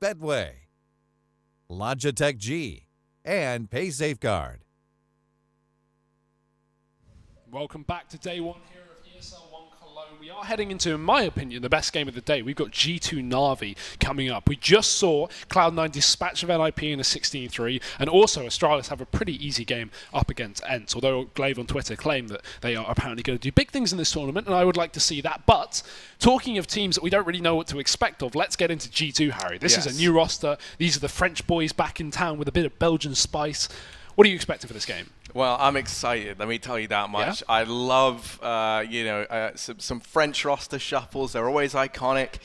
Betway, Logitech G, and Pay Safeguard. Welcome back to day one here of ESL One Cologne. We are heading into, in my opinion, the best game of the day. We've got G2 Na'Vi coming up. We just saw Cloud9 dispatch of NIP in a 16-3, and also Astralis have a pretty easy game up against ENCE, although Glaive on Twitter claimed that they are apparently going to do big things in this tournament, and I would like to see that. But talking of teams that we don't really know what to expect of, let's get into G2, Harry. This is a new roster. These are the French boys back in town with a bit of Belgian spice. What are you expecting for this game? Well, I'm excited. Let me tell you that much. Yeah? I love, some French roster shuffles. They're always iconic.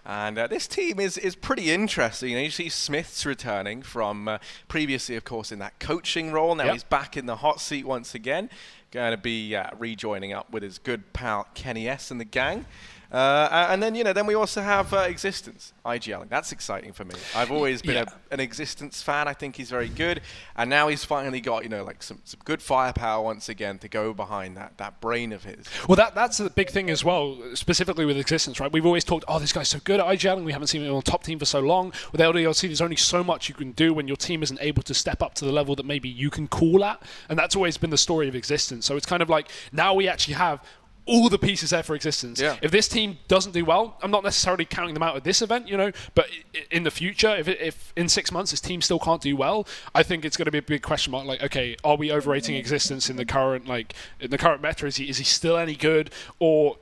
And this team is pretty interesting. You see Smith's returning from previously, of course, in that coaching role. Now he's back in the hot seat once again. Going to be rejoining up with his good pal Kenny S and the gang. And then, then we also have Existence, IGL. That's exciting for me. I've always been an Existence fan. I think he's very good. And now he's finally got, some good firepower once again to go behind that brain of his. Well, that's the big thing as well, specifically with Existence, right? We've always talked, this guy's so good at IGL, and we haven't seen him on the top team for so long. With LDLC, there's only so much you can do when your team isn't able to step up to the level that maybe you can call at. And that's always been the story of Existence. So it's kind of like, now we actually have all the pieces there for Existence. Yeah. If this team doesn't do well, I'm not necessarily counting them out at this event, but in the future, if in 6 months this team still can't do well, I think it's going to be a big question mark. Like, okay, are we overrating Existence in the current meta? Is he still any good, or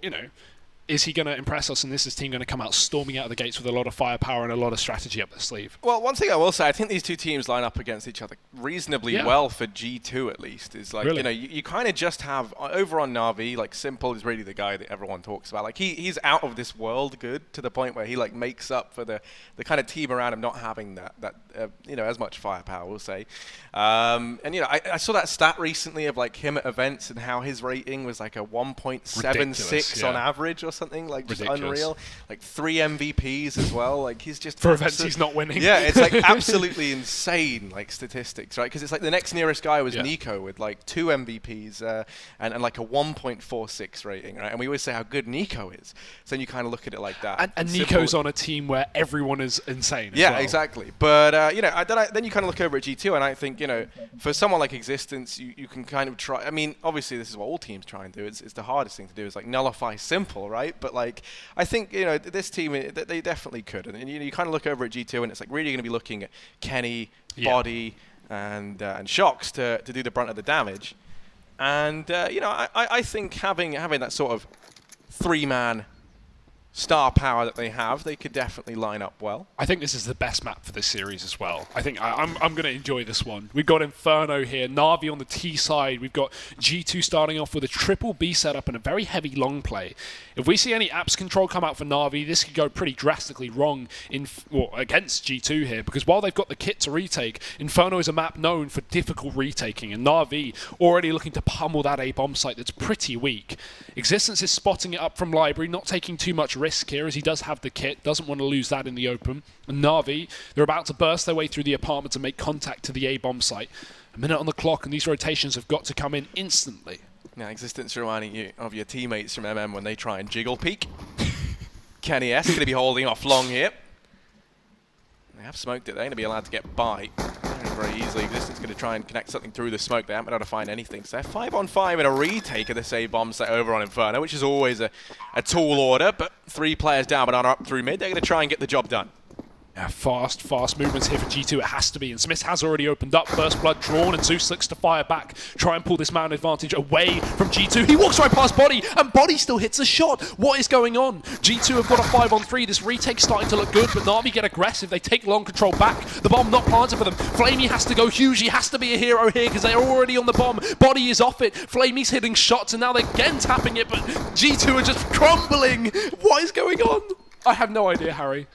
is he going to impress us, and this is team going to come out storming out of the gates with a lot of firepower and a lot of strategy up their sleeve? Well, one thing I will say, I think these two teams line up against each other reasonably well for G2 at least. Is like, really? You kind of just have, over on Na'Vi, like Simple is really the guy that everyone talks about. Like he's out of this world good to the point where he makes up for the kind of team around him not having that as much firepower, we'll say. I saw that stat recently of him at events and how his rating was like a 1.76 on average or something, just unreal. 3 MVPs as well. He's just for events he's not winning. Yeah, it's absolutely insane statistics, right? Because it's the next nearest guy was Nico with 2 MVPs and a 1.46 rating, right? And we always say how good Nico is. So then you kind of look at it like that. And Nico's on a team where everyone is insane. Yeah, exactly. But then you kind of look over at G2, and I think for someone like Existence, you can kind of try. I mean, obviously this is what all teams try and do. It's the hardest thing to do is nullify Simple, right? But I think this team, they definitely could. And you kind of look over at G2, and it's really going to be looking at Kenny, Body, and Shocks to do the brunt of the damage. And I think having that sort of 3-man star power that they have, they could definitely line up well. I think this is the best map for this series as well. I think I'm going to enjoy this one. We've got Inferno here, Na'Vi on the T side. We've got G2 starting off with a triple B setup and a very heavy long play. If we see any apps control come out for Na'Vi, this could go pretty drastically wrong against G2 here, because while they've got the kit to retake, Inferno is a map known for difficult retaking, and Na'Vi already looking to pummel that A bomb site that's pretty weak. Existence is spotting it up from Library, not taking too much risk here as he does have the kit, doesn't want to lose that in the open. And Na'Vi, they're about to burst their way through the apartment to make contact to the A bomb site. A minute on the clock, and these rotations have got to come in instantly. Now, Existence reminding you of your teammates from MM when they try and jiggle peek. Kenny S going to be holding off long here. They have smoked it. They're going to be allowed to get by very easily. Existence going to try and connect something through the smoke. They haven't been able to find anything. So they're 5-on-5 in a retake of the A bomb set over on Inferno, which is always a tall order. But 3 players down, but up through mid. They're going to try and get the job done. Yeah, fast movements here for G2. It has to be. And Smith has already opened up. First blood drawn, and Zeus looks to fire back. Try and pull this man advantage away from G2. He walks right past Body, and Body still hits a shot. What is going on? G2 have got a 5-on-3. This retake's starting to look good, but Na'Vi get aggressive. They take long control back. The bomb not planted for them. Flamey has to go huge. He has to be a hero here because they're already on the bomb. Body is off it. Flamey's hitting shots, and now they're again tapping it, but G2 are just crumbling. What is going on? I have no idea, Harry.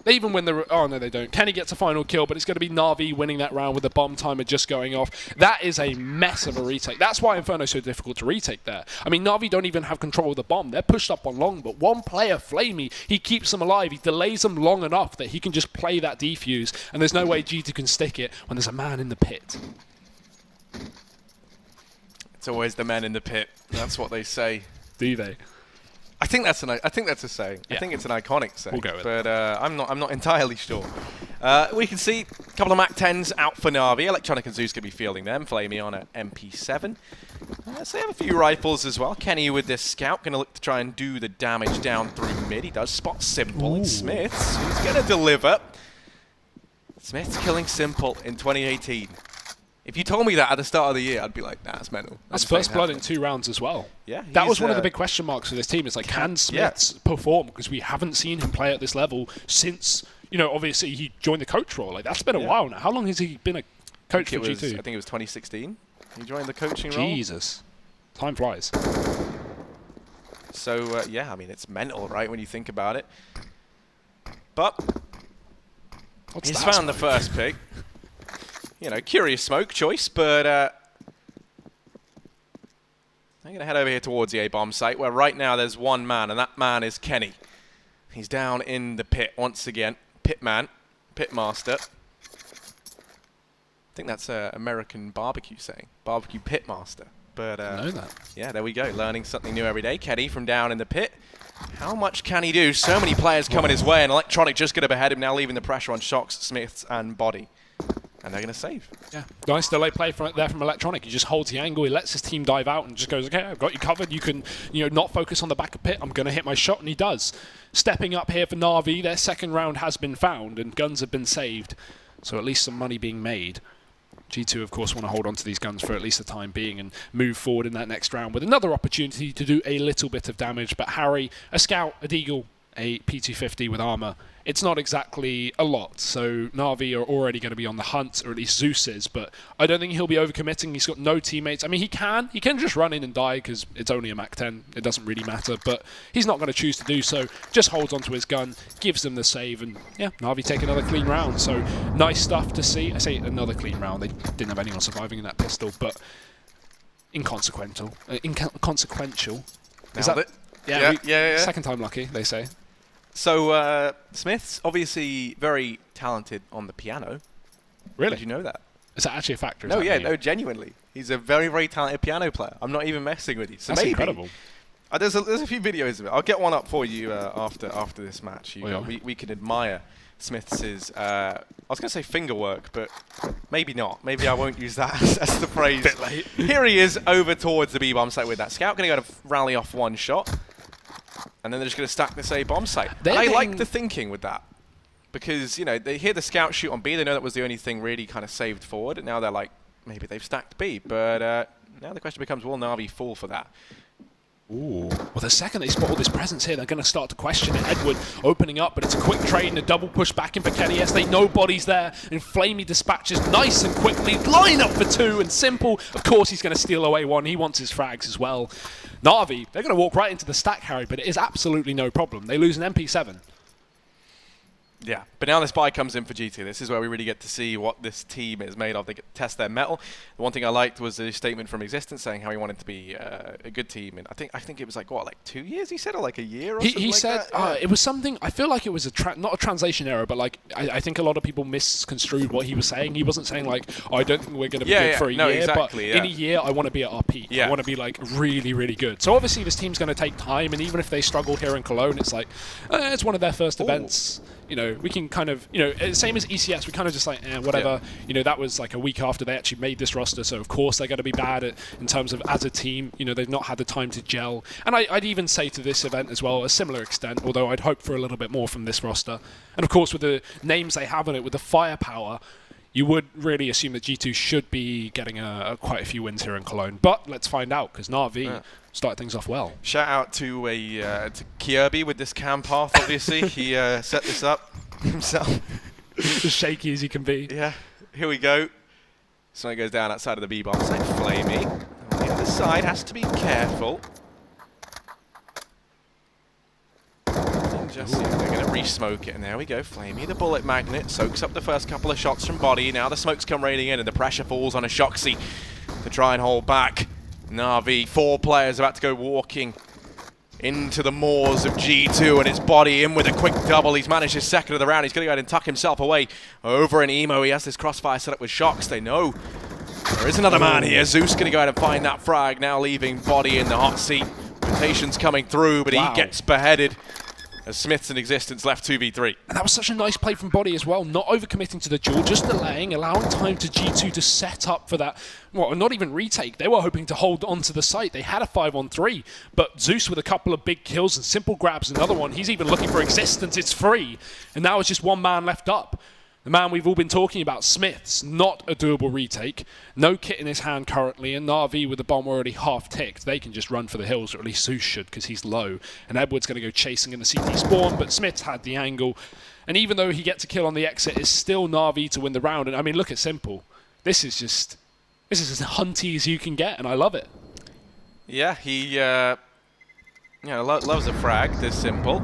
They even win the... Oh, no, they don't. Kenny gets a final kill, but it's going to be Na'Vi winning that round with the bomb timer just going off. That is a mess of a retake. That's why Inferno's so difficult to retake there. I mean, Na'Vi don't even have control of the bomb. They're pushed up on long, but one player, Flamey, he keeps them alive. He delays them long enough that he can just play that defuse, and there's no way G2 can stick it when there's a man in the pit. It's always the men in the pit. That's what they say. Do they? I think that's a saying. Yeah. I think it's an iconic saying. We'll go with but I'm not entirely sure. We can see a couple of Mac 10s out for Na'Vi. Electronic and Zeus could be fielding them. Flamey on at MP7. So they have a few rifles as well. Kenny with this scout going to look to try and do the damage down through mid. He does spot Simple and Smiths. He's going to deliver. Smiths killing Simple in 2018. If you told me that at the start of the year, I'd be like, nah, that's mental. That's first blood in 2 rounds as well. Yeah, that was one of the big question marks for this team. It's like, can Smiths perform? Because we haven't seen him play at this level since, obviously he joined the coach role. Like, that's been a while now. How long has he been a coach for G2? I think it was 2016. He joined the coaching role. Jesus. Time flies. So, yeah, I mean, it's mental, right, when you think about it. But he's found the first pick. Curious smoke choice, but I'm going to head over here towards the A-bomb site, where right now there's one man, and that man is Kenny. He's down in the pit once again. Pitman, Pitmaster. I think that's American barbecue saying. Barbecue Pitmaster. But I know that. Yeah, there we go. Learning something new every day. Kenny from down in the pit. How much can he do? So many players coming his way, and Electronic just going to behead him now, leaving the pressure on Shocks, Smiths, and Body. And they're going to save. Yeah, nice delay play from Electronic. He just holds the angle. He lets his team dive out and just goes, okay, I've got you covered. You can, not focus on the back of pit. I'm going to hit my shot, and he does. Stepping up here for Na'Vi. Their second round has been found, and guns have been saved. So at least some money being made. G2, of course, want to hold on to these guns for at least the time being and move forward in that next round with another opportunity to do a little bit of damage. But Harry, a scout, a deagle, a P250 with armor, it's not exactly a lot. So Na'Vi are already going to be on the hunt, or at least Zeus is, but I don't think he'll be overcommitting. He's got no teammates. I mean, he can just run in and die because it's only a Mac 10. It doesn't really matter, but he's not going to choose to do so. Just holds onto his gun, gives them the save, and yeah, Na'Vi take another clean round. So nice stuff to see. I say another clean round. They didn't have anyone surviving in that pistol, but inconsequential. Is that it? Yeah. Second time lucky, they say. So, Smith's obviously very talented on the piano. Really? Did you know that? Is that actually a factor? No, genuinely. He's a very, very talented piano player. I'm not even messing with you. So that's maybe, incredible. There's a few videos of it. I'll get one up for you after this match. We can admire Smith's, I was going to say finger work, but maybe not. Maybe I won't use that as the phrase. Bit late. Here he is over towards the B-bomb site with that scout. Going to go to rally off one shot. And then they're just going to stack this A-bomb site. I like the thinking with that. Because, they hear the scout shoot on B. They know that was the only thing really kind of saved forward. And now they're like, maybe they've stacked B. But now the question becomes, will Na'Vi fall for that? Ooh. Well, the second they spot all this presence here, they're going to start to question it. Edward opening up, but it's a quick trade and a double push back in for Kenny. Yes, they know Body's there. And Flamey dispatches nice and quickly. Line up for 2 and Simple. Of course, he's going to steal away 1. He wants his frags as well. Na'Vi, they're going to walk right into the stack, Harry, but it is absolutely no problem. They lose an MP7. Yeah, but now this buy comes in for G2. This is where we really get to see what this team is made of. They get to test their metal. The one thing I liked was the statement from Existence saying how he wanted to be a good team. And I think it was like 2 years he said, or like a year or something he like said, that? it was something, I feel like it was not a translation error, but like I think a lot of people misconstrued what he was saying. He wasn't saying like, I don't think we're going to be good for a year, exactly, but in a year I want to be at our peak. I want to be like really, really good. So obviously this team's going to take time, and even if they struggle here in Cologne, it's like, it's one of their first events. We can kind of, same as ECS, we kind of just like, whatever. Yeah. That was like a week after they actually made this roster, so of course they're going to be bad in terms of as a team. They've not had the time to gel. And I'd even say to this event as well, a similar extent, although I'd hope for a little bit more from this roster. And of course, with the names they have on it, with the firepower, you would really assume that G2 should be getting quite a few wins here in Cologne. But let's find out, because Na'Vi started things off well. Shout out to to Kierby with this cam path, obviously. He set this up himself. As shaky as he can be. Yeah, here we go. So it goes down outside of the B-bomb site. Flamey. On the other side, has to be careful. They're going to re-smoke it, and there we go. Flamey, the bullet magnet, soaks up the first couple of shots from Body. Now the smokes come raining in, and the pressure falls on a Shoxy to try and hold back. Na'Vi, 4 players about to go walking into the moors of G2, and it's Body in with a quick double. He's managed his second of the round. He's going to go ahead and tuck himself away over an Emo. He has this crossfire set up with Shocks. They know there is another man here. Zeus going to go ahead and find that frag, now leaving Body in the hot seat. Rotations coming through, but Wow. he gets beheaded as Smith's in existence left 2v3. And that was such a nice play from Body as well, not overcommitting to the duel, just delaying, allowing time to G2 to set up for that, well, not even retake. They were hoping to hold on to the site. They had a 5-on-3, but Zeus with a couple of big kills and simple grabs another one. He's even looking for existence. It's free. And now it's just one man left up. The man we've all been talking about, Smith's, not a doable retake. No kit in his hand currently, and Na'Vi with the bomb already half ticked. They can just run for the hills, or at least Zeus should, because he's low. And Edward's going to go chasing in the CT spawn, but Smith's had the angle. And even though he gets a kill on the exit, it's still Na'Vi to win the round. And I mean, look at Simple. This is as hunty as you can get, and I love it. Yeah, he loves a frag, this Simple.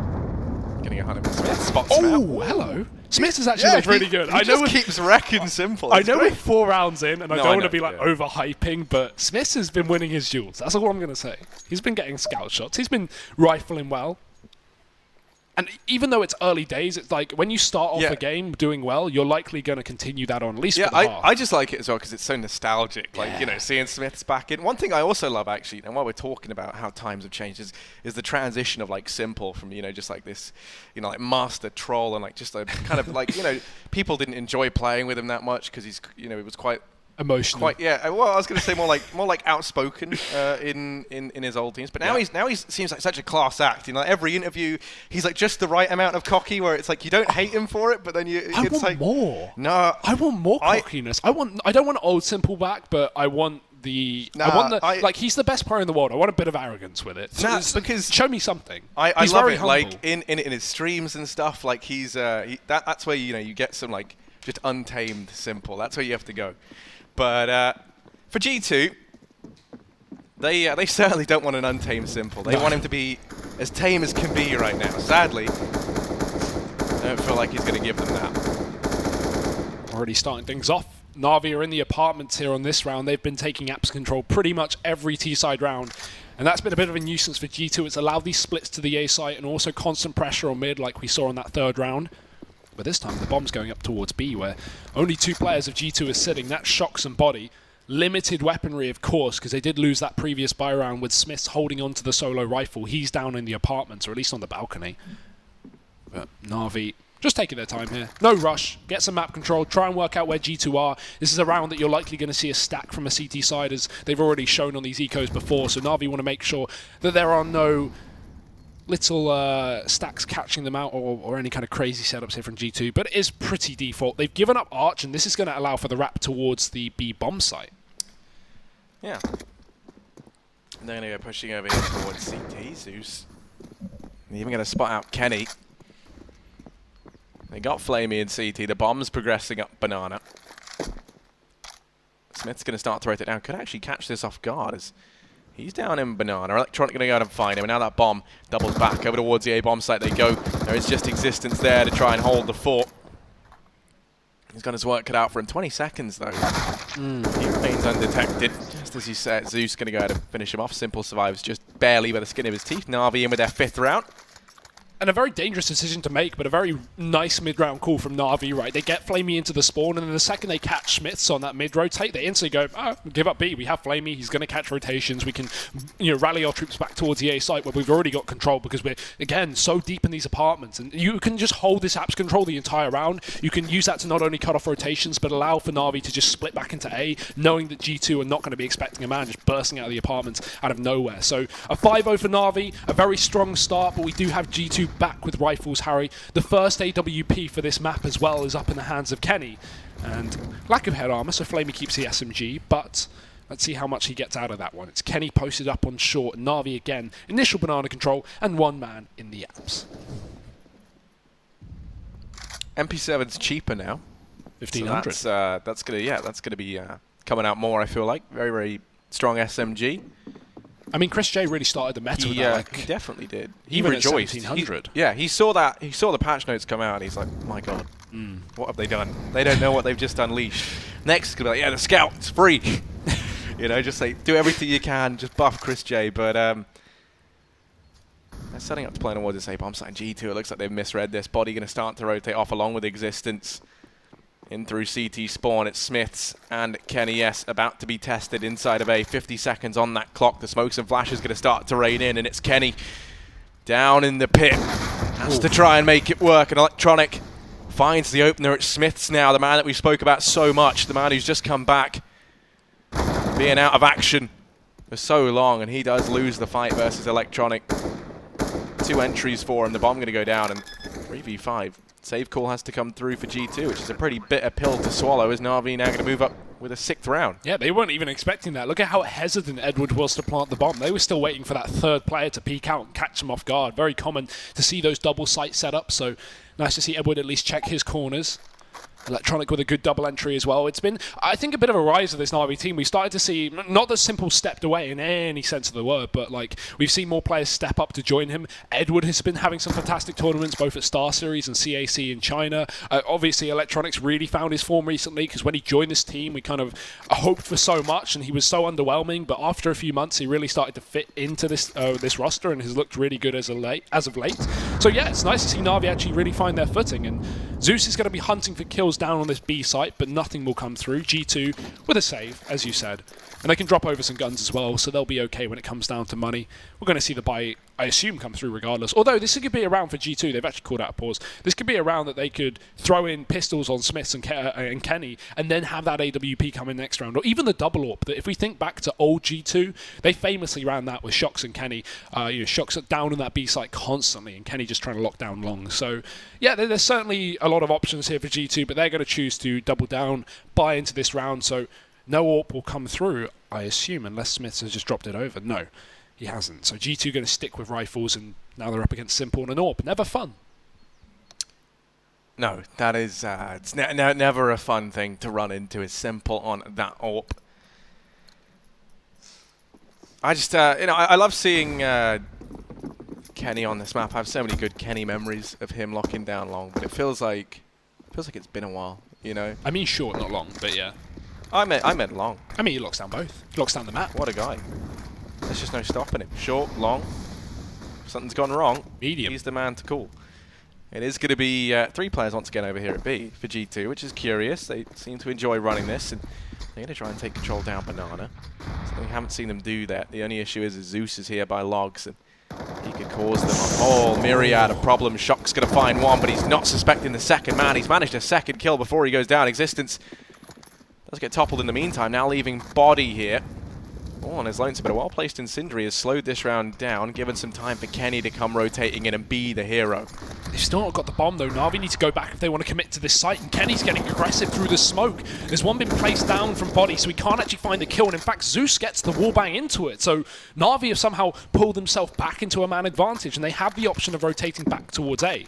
Getting a 100 Smith. Spot Oh, hello. Smith has actually looked really good. He just keeps wrecking Simple. I know we're 4 rounds in, and I don't want to be like yeah. overhyping, but Smith has been winning his duels. That's all I'm going to say. He's been getting scout shots. He's been rifling well. And even though it's early days, it's like when you start off a game doing well, you're likely going to continue that on, at least for the half. I just like it as well because it's so nostalgic. Like, you know, seeing Smith's back in. One thing I also love, actually, and while we're talking about how times have changed, is the transition of, like, Simple from, you know, just like this, you know, like master troll and, like, just a kind of, like, you know, people didn't enjoy playing with him that much because he's, you know, it was quite emotional. Well, I was going to say more like outspoken in his old teams, but now he seems like such a class act. You know, every interview he's like just the right amount of cocky, where it's like you don't hate him for it, but then I want more. No, I want more cockiness. I don't want old Simple back, but I want the. Like he's the best player in the world. I want a bit of arrogance with it. Because show me something. I he's love very it. humble. Like in his streams and stuff. Like that's where you get some like just untamed Simple. That's where you have to go. But for G2, they certainly don't want an untamed Simple. They want him to be as tame as can be right now. Sadly, I don't feel like he's going to give them that. Already starting things off. Na'Vi are in the apartments here on this round. They've been taking apps control pretty much every T-side round. And that's been a bit of a nuisance for G2. It's allowed these splits to the A site and also constant pressure on mid like we saw in that third round. But this time the bomb's going up towards B, where only 2 players of G2 are sitting. That's Shocks and Body. Limited weaponry, of course, because they did lose that previous buy round with Smiths holding on to the solo rifle. He's down in the apartments, or at least on the balcony. But Na'Vi just taking their time here. No rush. Get some map control. Try and work out where G2 are. This is a round that you're likely going to see a stack from a CT side, as they've already shown on these ecos before. So Na'Vi want to make sure that there are no little stacks catching them out or any kind of crazy setups here from G2, but it is pretty default. They've given up Arch, and this is going to allow for the wrap towards the B bomb site. Yeah. And they're going to go pushing over here towards CT. Zeus. They're even going to spot out Kenny. They got Flamey in CT. The bomb's progressing up Banana. Smith's going to start to rotate down. Could actually catch this off guard as he's down in Banana. Electronic going to go out and find him. And now that bomb doubles back over towards the A bomb site. They go. There is just existence there to try and hold the fort. He's got his work cut out for him. 20 seconds, though. He remains undetected. Just as you said, Zeus going to go ahead and finish him off. Simple survives just barely by the skin of his teeth. Na'Vi in with their 5th round. And a very dangerous decision to make, but a very nice mid-round call from Na'Vi, right? They get Flamey into the spawn, and then the second they catch Smiths on that mid-rotate, they instantly go, oh, give up B. We have Flamey. He's going to catch rotations. We can, rally our troops back towards the A site where we've already got control because we're, again, so deep in these apartments. And you can just hold this apps control the entire round. You can use that to not only cut off rotations, but allow for Na'Vi to just split back into A, knowing that G2 are not going to be expecting a man just bursting out of the apartments out of nowhere. So a 5-0 for Na'Vi, a very strong start, but we do have G2 back with rifles, Harry. The first AWP for this map as well is up in the hands of Kenny. And lack of head armor, so Flamey keeps the SMG, but let's see how much he gets out of that one. It's Kenny posted up on short, and Na'Vi again, initial banana control, and 1 man in the apps. MP7's cheaper now. 1500. So that's gonna be coming out more. I feel like very, very strong SMG. I mean, Chris J really started the meta with that. He definitely did. He even rejoiced. At 1700. He saw that. He saw the patch notes come out, and he's like, "My God, what have they done? They don't know what they've just unleashed." Next, it's gonna be like, "Yeah, the scout, it's free." Just like do everything you can, just buff Chris J. But they're setting up to play towards this A bomb site. G2. It looks like they've misread this. Body gonna start to rotate off along with existence. In through CT spawn, it's Smiths and Kenny S about to be tested inside of A. 50 seconds on that clock. The smokes and flashes going to start to rain in, and it's Kenny down in the pit. Has to try and make it work, and Electronic finds the opener. It's Smiths now, the man that we spoke about so much, the man who's just come back, being out of action for so long, and he does lose the fight versus Electronic. 2 entries for him. The bomb going to go down, and 3v5. Save call has to come through for G2, which is a pretty bitter pill to swallow, as Na'Vi now going to move up with a 6th round. Yeah, they weren't even expecting that. Look at how hesitant Edward was to plant the bomb. They were still waiting for that 3rd player to peek out and catch them off guard. Very common to see those double sight set up, so nice to see Edward at least check his corners. Electronic with a good double entry as well. It's been, I think, a bit of a rise of this Na'Vi team. We started to see, not that Simple stepped away in any sense of the word, but like we've seen more players step up to join him. Edward has been having some fantastic tournaments, both at Star Series and CAC in China. Obviously, Electronic's really found his form recently, because when he joined this team, we kind of hoped for so much, and he was so underwhelming. But after a few months, he really started to fit into this this roster, and has looked really good as of late. So yeah, it's nice to see Na'Vi actually really find their footing. And Zeus is going to be hunting for kills down on this B site, but nothing will come through. G2 with a save, as you said. And they can drop over some guns as well, so they'll be okay when it comes down to money. We're going to see the buy, I assume, come through regardless. Although this could be a round for G2. They've actually called out a pause. This could be a round that they could throw in pistols on Smiths and Kenny, and then have that AWP come in next round. Or even the double AWP. That if we think back to old G2, they famously ran that with Shox and Kenny. Shox down on that B site constantly, and Kenny just trying to lock down long. So yeah, there's certainly a lot of options here for G2, but they're going to choose to double down, buy into this round. So no AWP will come through, I assume, unless Smiths has just dropped it over. No, he hasn't. So G2 going to stick with rifles, and now they're up against Simple and an AWP. Never fun. No, that is it's never a fun thing to run into, is Simple on that AWP. I just, I love seeing Kenny on this map. I have so many good Kenny memories of him locking down long, but it feels like it's been a while, you know? I mean short, not long, but yeah. I meant long. I mean, he locks down both. He locks down the map. What a guy. There's just no stopping him. Short, long. If something's gone wrong, medium. He's the man to call. It is going to be 3 players once again over here at B for G2, which is curious. They seem to enjoy running this, and they're going to try and take control down Banana. So we haven't seen them do that. The only issue is Zeus is here by logs, and he could cause them a whole myriad of problems. Shock's going to find one, but he's not suspecting the second man. He's managed a 2nd kill before he goes down. Existence does get toppled in the meantime, now leaving Body here. Oh, on his lonesome, but a well-placed Incendiary has slowed this round down, given some time for Kenny to come rotating in and be the hero. They've still not got the bomb, though. Na'Vi need to go back if they want to commit to this site, and Kenny's getting aggressive through the smoke. There's one been placed down from Body, so he can't actually find the kill, and in fact, Zeus gets the wall bang into it. So Na'Vi have somehow pulled themselves back into a man advantage, and they have the option of rotating back towards A.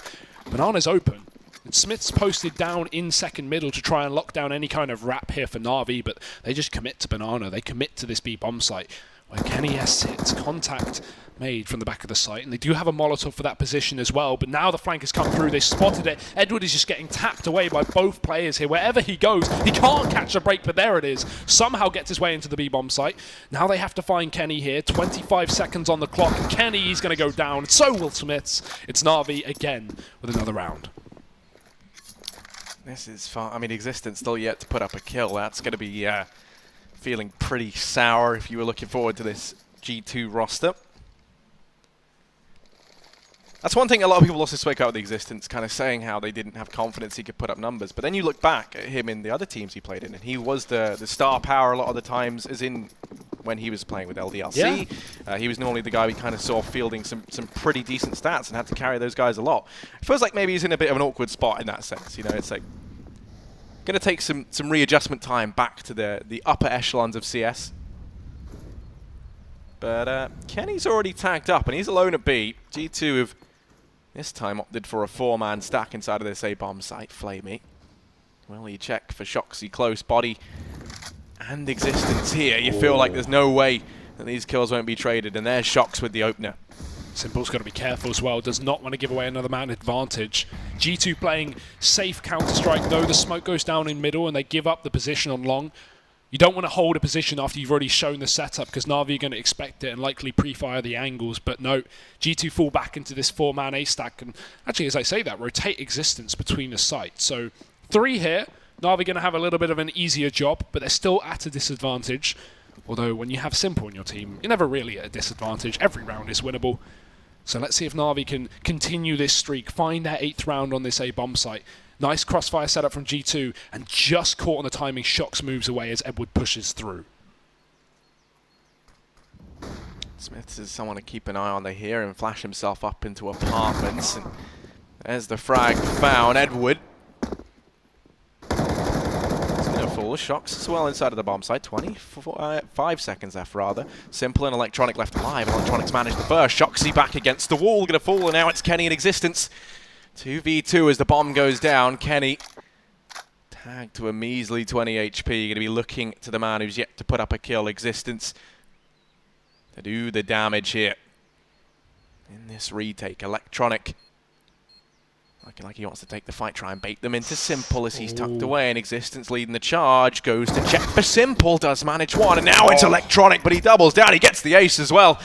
Banana's open. And Smith's posted down in 2nd middle to try and lock down any kind of wrap here for Na'Vi, but they just commit to Banana. They commit to this B bomb site, where Kenny S sits. Contact made from the back of the site, and they do have a Molotov for that position as well, but now the flank has come through. They spotted it. Edward is just getting tapped away by both players here. Wherever he goes, he can't catch a break, but there it is. Somehow gets his way into the B bomb site. Now they have to find Kenny here. 25 seconds on the clock, and Kenny is going to go down. So will Smiths. It's Na'Vi again with another round. This is fun. I mean, Existence still yet to put up a kill. That's going to be feeling pretty sour if you were looking forward to this G2 roster. That's one thing a lot of people also spoke out with Existence, kind of saying how they didn't have confidence he could put up numbers. But then you look back at him in the other teams he played in, and he was the star power a lot of the times, as in when he was playing with LDLC. Yeah. He was normally the guy we kind of saw fielding some pretty decent stats and had to carry those guys a lot. It feels like maybe he's in a bit of an awkward spot in that sense. You know, it's like going to take some readjustment time back to the upper echelons of CS. But Kenny's already tagged up, and he's alone at B. G2 have this time opted for a 4-man stack inside of this A-bomb site. Flamey. Well, you check for Shoxy close. Body and Existence here. You feel like there's no way that these kills won't be traded, and there's Shox with the opener. Simple's got to be careful as well. Does not want to give away another man advantage. G2 playing safe Counter-Strike, though. The smoke goes down in middle, and they give up the position on long. You don't want to hold a position after you've already shown the setup, because Na'Vi are going to expect it and likely pre-fire the angles. But no, G2 fall back into this 4-man A stack. And actually, as I say that, rotate Existence between the sites. So 3 here. Na'Vi going to have a little bit of an easier job, but they're still at a disadvantage. Although when you have Simple in your team, you're never really at a disadvantage. Every round is winnable. So let's see if Na'Vi can continue this streak, find their 8th round on this A bomb site. Nice crossfire setup from G2, and just caught on the timing, Shox moves away as Edward pushes through. Smith is someone to keep an eye on. They hear him flash himself up into apartments. And there's the frag found. Edward. It's going to fall. Shox as well inside of the bomb site. 5 seconds left, rather. Simple and Electronic left alive. Electronic's managed the first. Shoxy back against the wall. Going to fall, and now it's Kenny in existence. 2v2 as the bomb goes down. Kenny tagged to a measly 20 HP. Going to be looking to the man who's yet to put up a kill. Existence to do the damage here in this retake. Electronic looking like he wants to take the fight, try and bait them into Simple as he's tucked away, and Existence leading the charge, goes to check for Simple, does manage one, and now it's Electronic, but he doubles down, he gets the ace as well,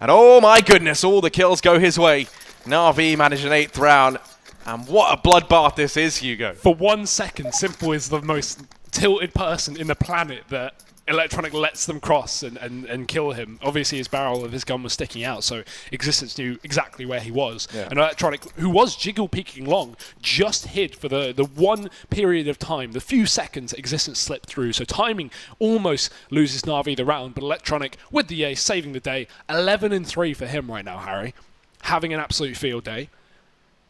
and oh my goodness, all the kills go his way. Na'Vi managed an 8th round, and what a bloodbath this is, Hugo. For 1 second, Simple is the most tilted person in the planet that Electronic lets them cross and kill him. Obviously, his barrel of his gun was sticking out, so Existence knew exactly where he was. Yeah. And Electronic, who was jiggle peeking long, just hid for the one period of time, the few seconds Existence slipped through. So timing almost loses Na'Vi the round, but Electronic, with the ace, saving the day. 11-3 for him right now, Harry. Having an absolute field day.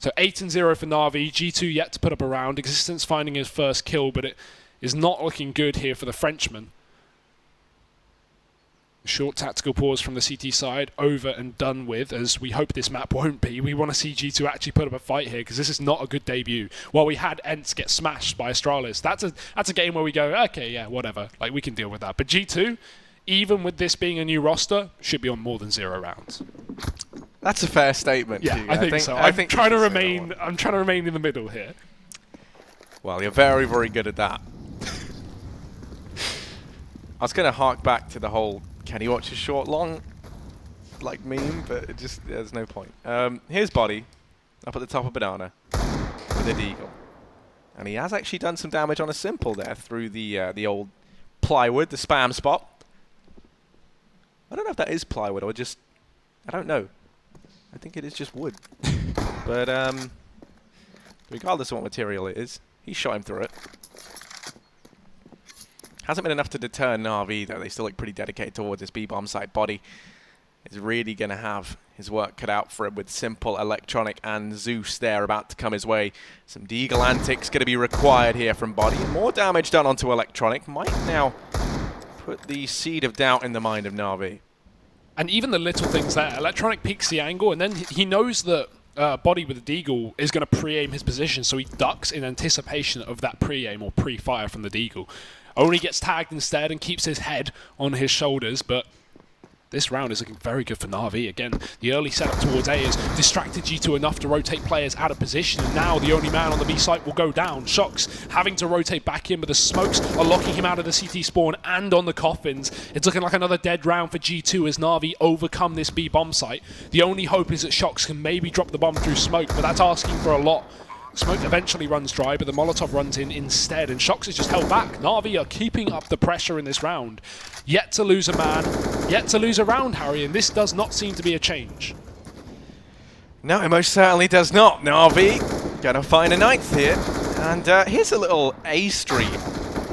So 8-0 for Na'Vi. G2 yet to put up a round. Existence finding his first kill, but it is not looking good here for the Frenchman. Short tactical pause from the CT side, over and done with, as we hope this map won't be. We want to see G2 actually put up a fight here, because this is not a good debut. While we had Ents get smashed by Astralis, that's a game where we go, okay, yeah, whatever, like we can deal with that. But G2, even with this being a new roster, should be on more than 0 rounds. That's a fair statement. Yeah, I think so. I'm trying to remain in the middle here. Well, you're very, very good at that. I was going to hark back to the whole "can he watch a short long" like meme, but it just, there's no point. Here's Body up at the top of Banana with a deagle, and he has actually done some damage on a Simple there through the old plywood, the spam spot. I don't know if that is plywood or just, I don't know. I think it is just wood. But regardless of what material it is, he shot him through it. Hasn't been enough to deter Na'Vi, though. They still look pretty dedicated towards this B-bomb site. Body is really going to have his work cut out for him with Simple, Electronic, and Zeus there about to come his way. Some deagle antics going to be required here from Body. More damage done onto Electronic might now put the seed of doubt in the mind of Na'Vi. And even the little things there. Electronic peeks the angle, and then he knows that Body with the deagle is going to pre-aim his position, so he ducks in anticipation of that pre-aim or pre-fire from the deagle. Only gets tagged instead and keeps his head on his shoulders, but this round is looking very good for Na'Vi. Again, the early setup towards A has distracted G2 enough to rotate players out of position, and now the only man on the B site will go down. Shox having to rotate back in, but the smokes are locking him out of the CT spawn and on the coffins. It's looking like another dead round for G2 as Na'Vi overcome this B bomb site. The only hope is that Shox can maybe drop the bomb through smoke, but that's asking for a lot. Smoke eventually runs dry, but the Molotov runs in instead, and Shox is just held back. Na'Vi are keeping up the pressure in this round. Yet to lose a man, yet to lose a round, Harry, and this does not seem to be a change. No, it most certainly does not. Na'Vi gonna find a 9th here, and here's a little A Street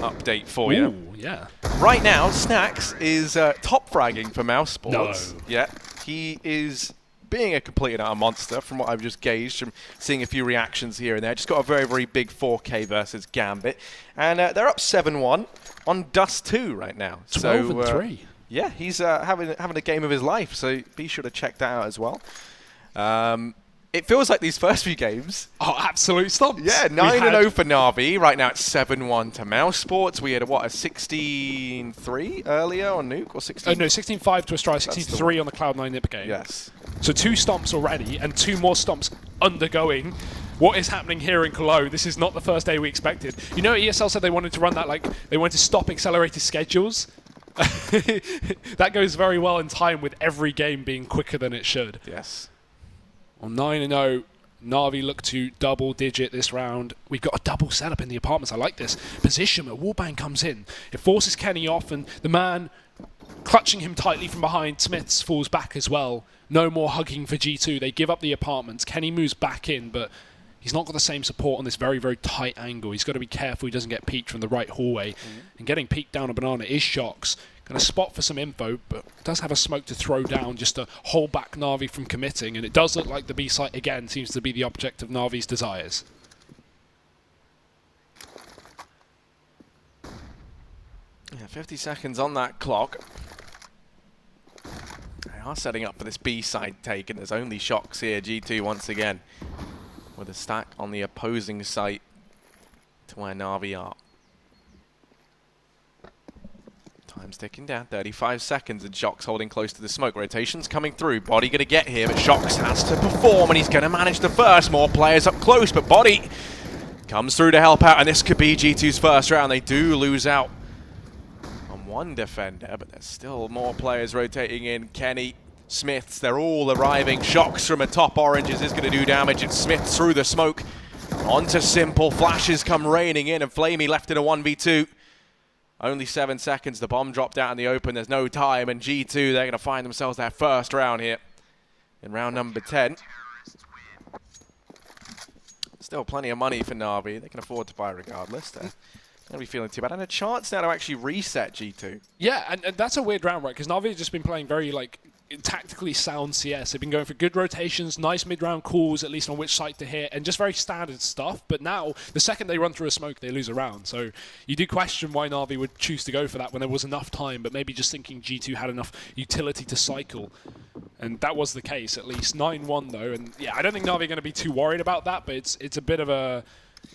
update for you. Ooh, yeah. Right now, Snacks is top fragging for Mouse Sports. No. Yeah, he is being a complete and utter monster from what I've just gauged from seeing a few reactions here and there. Just got a very, very big 4K versus Gambit. And they're up 7-1 on Dust 2 right now. 12-3. Yeah, he's having a game of his life, so be sure to check that out as well. It feels like these first few games... Oh, absolute stomps. Yeah, 9-0 for Na'Vi. Right now it's 7-1 to Mouse Sports. We had, what, a 16-3 earlier on Nuke? Or 16? No, 16-5 to Astralis, 16-3 on the Cloud9 Nip game. Yes. So 2 stomps already, and 2 more stomps undergoing. What is happening here in Cologne? This is not the first day we expected. You know, ESL said they wanted to run that, like, they wanted to stop accelerated schedules. That goes very well in time with every game being quicker than it should. Yes. On 9-0, Na'Vi look to double-digit this round. We've got a double setup in the apartments. I like this position where Warbang comes in. It forces Kenny off, and the man clutching him tightly from behind, Smiths falls back as well. No more hugging for G2. They give up the apartments. Kenny moves back in, but he's not got the same support on this very, very tight angle. He's got to be careful he doesn't get peeked from the right hallway. And getting peeked down a banana is Shox. Going to spot for some info, but does have a smoke to throw down just to hold back Na'Vi from committing. And it does look like the B site again seems to be the object of Na'Vi's desires. Yeah, 50 seconds on that clock. They are setting up for this B side take, and there's only Shox here. G2 once again with a stack on the opposing site to where Na'Vi are. Time's ticking down, 35 seconds, and Shox holding close to the smoke. Rotations coming through. Body going to get here, but Shox has to perform, and he's going to manage the first. More players up close, but Body comes through to help out, and this could be G2's first round. They do lose out on one defender, but there's still more players rotating in. Kenny, Smiths, they're all arriving. Shox from atop Oranges is going to do damage, and Smiths through the smoke. Onto Simple, flashes come raining in, and Flamey left in a 1v2. Only 7 seconds, the bomb dropped out in the open, there's no time, and G2, they're going to find themselves their first round here in round number 10. Still plenty of money for Na'Vi, they can afford to buy regardless. They're going to be feeling too bad, and a chance now to actually reset G2. Yeah, and that's a weird round, right? Because Na'Vi have just been playing very, like, tactically sound CS. They've been going for good rotations, nice mid-round calls, at least on which site to hit, and just very standard stuff. But now, the second they run through a smoke, they lose a round. So you do question why Na'Vi would choose to go for that when there was enough time, but maybe just thinking G2 had enough utility to cycle. And that was the case, at least. 9-1, though. And yeah, I don't think Na'Vi are going to be too worried about that, but it's a bit of a,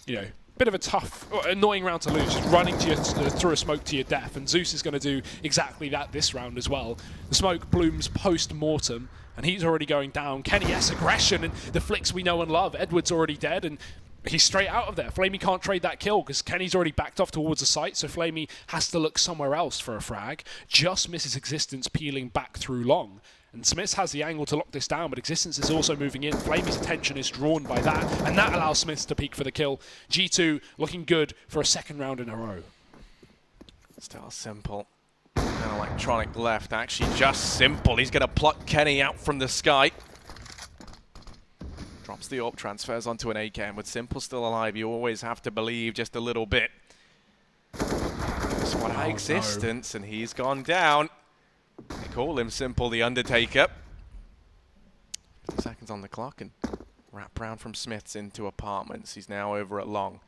you know, bit of a tough, annoying round to lose, just running to through a smoke to your death, and Zeus is going to do exactly that this round as well. The smoke blooms post-mortem, and he's already going down. Kenny, yes, aggression, and the flicks we know and love. Edward's already dead, and he's straight out of there. Flamey can't trade that kill, because Kenny's already backed off towards the site, so Flamey has to look somewhere else for a frag. Just misses Existence peeling back through long. And Smiths has the angle to lock this down, but Existence is also moving in. Flamey's attention is drawn by that, and that allows Smiths to peek for the kill. G2 looking good for a second round in a row. Still Simple. And Electronic left, actually just Simple. He's going to pluck Kenny out from the sky. Drops the AWP, transfers onto an AK, and with Simple still alive, you always have to believe just a little bit. Spot high Existence, and he's gone down. They call him Simple the Undertaker. 50 seconds on the clock, and wrap round from Smiths into apartments. He's now over at long.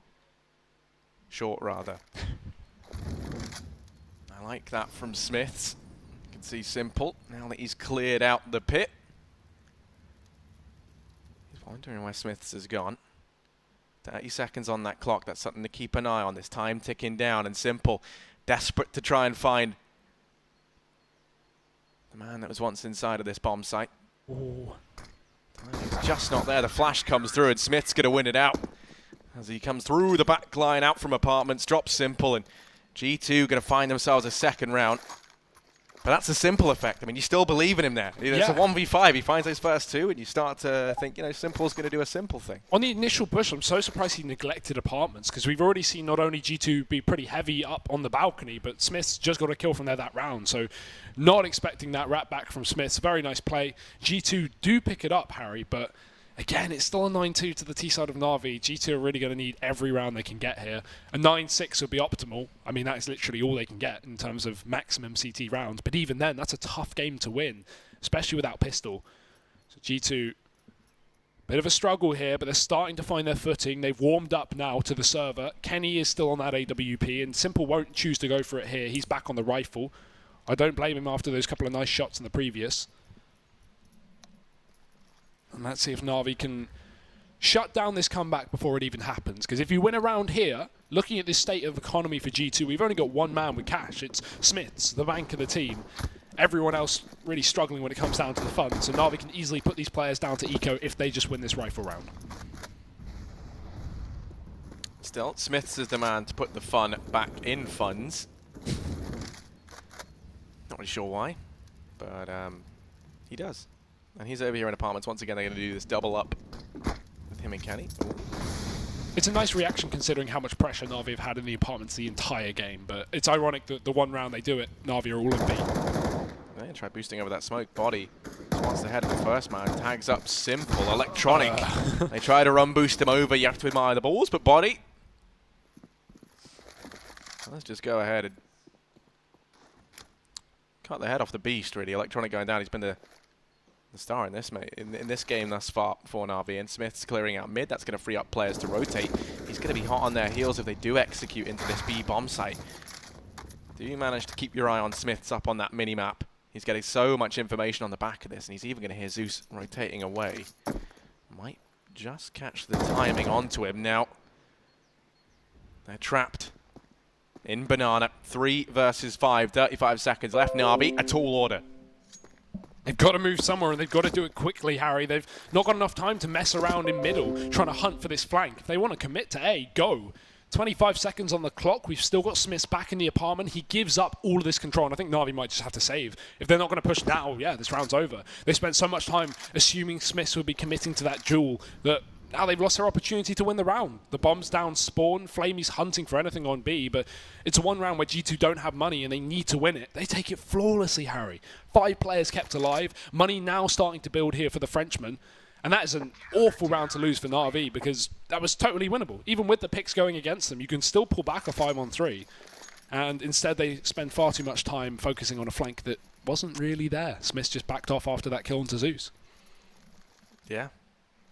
Short, rather. I like that from Smiths. You can see Simple, now that he's cleared out the pit. He's wondering where Smiths has gone. 30 seconds on that clock. That's something to keep an eye on. This time ticking down, and Simple desperate to try and find the man that was once inside of this bomb site. Ooh. He's just not there. The flash comes through, and Smith's going to win it out as he comes through the back line out from apartments, drops Simple, and G2 going to find themselves a second round. But that's a Simple effect. I mean, you still believe in him there. It's a 1v5. He finds those first two, and you start to think, you know, Simple's going to do a Simple thing. On the initial push, I'm so surprised he neglected apartments, because we've already seen not only G2 be pretty heavy up on the balcony, but Smith's just got a kill from there that round. So not expecting that wrap back from Smith's. Very nice play. G2 do pick it up, Harry, but again, it's still a 9-2 to the T side of Na'Vi. G2 are really going to need every round they can get here. A 9-6 would be optimal. I mean, that is literally all they can get in terms of maximum CT rounds. But even then, that's a tough game to win, especially without pistol. So G2, bit of a struggle here, but they're starting to find their footing. They've warmed up now to the server. Kenny is still on that AWP, and Simple won't choose to go for it here. He's back on the rifle. I don't blame him after those couple of nice shots in the previous. And let's see if Na'Vi can shut down this comeback before it even happens. Because if you win around here, looking at this state of economy for G2, we've only got one man with cash. It's Smiths, the bank of the team. Everyone else really struggling when it comes down to the funds. So Na'Vi can easily put these players down to eco if they just win this rifle round. Still, Smiths is the man to put the fun back in funds. Not really sure why, but he does. And he's over here in apartments. Once again, they're going to do this double up him and Kenny. Ooh. It's a nice reaction considering how much pressure Na'Vi have had in the apartments the entire game, but it's ironic that the one round they do it, Na'Vi are all in B. They try boosting over that smoke. Body wants the head of the first man. Tags up simple. Electronic. They try to run boost him over. You have to admire the balls, but Body. Let's just go ahead and cut the head off the beast, really. Electronic going down. He's been the star in this, mate. In this game thus far for Na'Vi. And Smith's clearing out mid. That's going to free up players to rotate. He's going to be hot on their heels if they do execute into this B bomb site. Do you manage to keep your eye on Smith's up on that mini-map? He's getting so much information on the back of this, and he's even going to hear Zeus rotating away. Might just catch the timing onto him. Now, they're trapped in Banana. 3 versus 5, 35 seconds left. Na'Vi, a tall order. They've got to move somewhere, and they've got to do it quickly, Harry. They've not got enough time to mess around in middle, trying to hunt for this flank. If they want to commit to A, go. 25 seconds on the clock. We've still got Smith back in the apartment. He gives up all of this control, and I think Na'Vi might just have to save. If they're not going to push now, yeah, this round's over. They spent so much time assuming Smith would be committing to that duel that now they've lost their opportunity to win the round. The bomb's down spawn. Flamey's hunting for anything on B, but it's one round where G2 don't have money and they need to win it. They take it flawlessly, Harry. 5 players kept alive. Money now starting to build here for the Frenchman. And that is an awful round to lose for Na'Vi because that was totally winnable. Even with the picks going against them, you can still pull back a 5-on-3. And instead they spend far too much time focusing on a flank that wasn't really there. Smith just backed off after that kill onto Zeus. Yeah,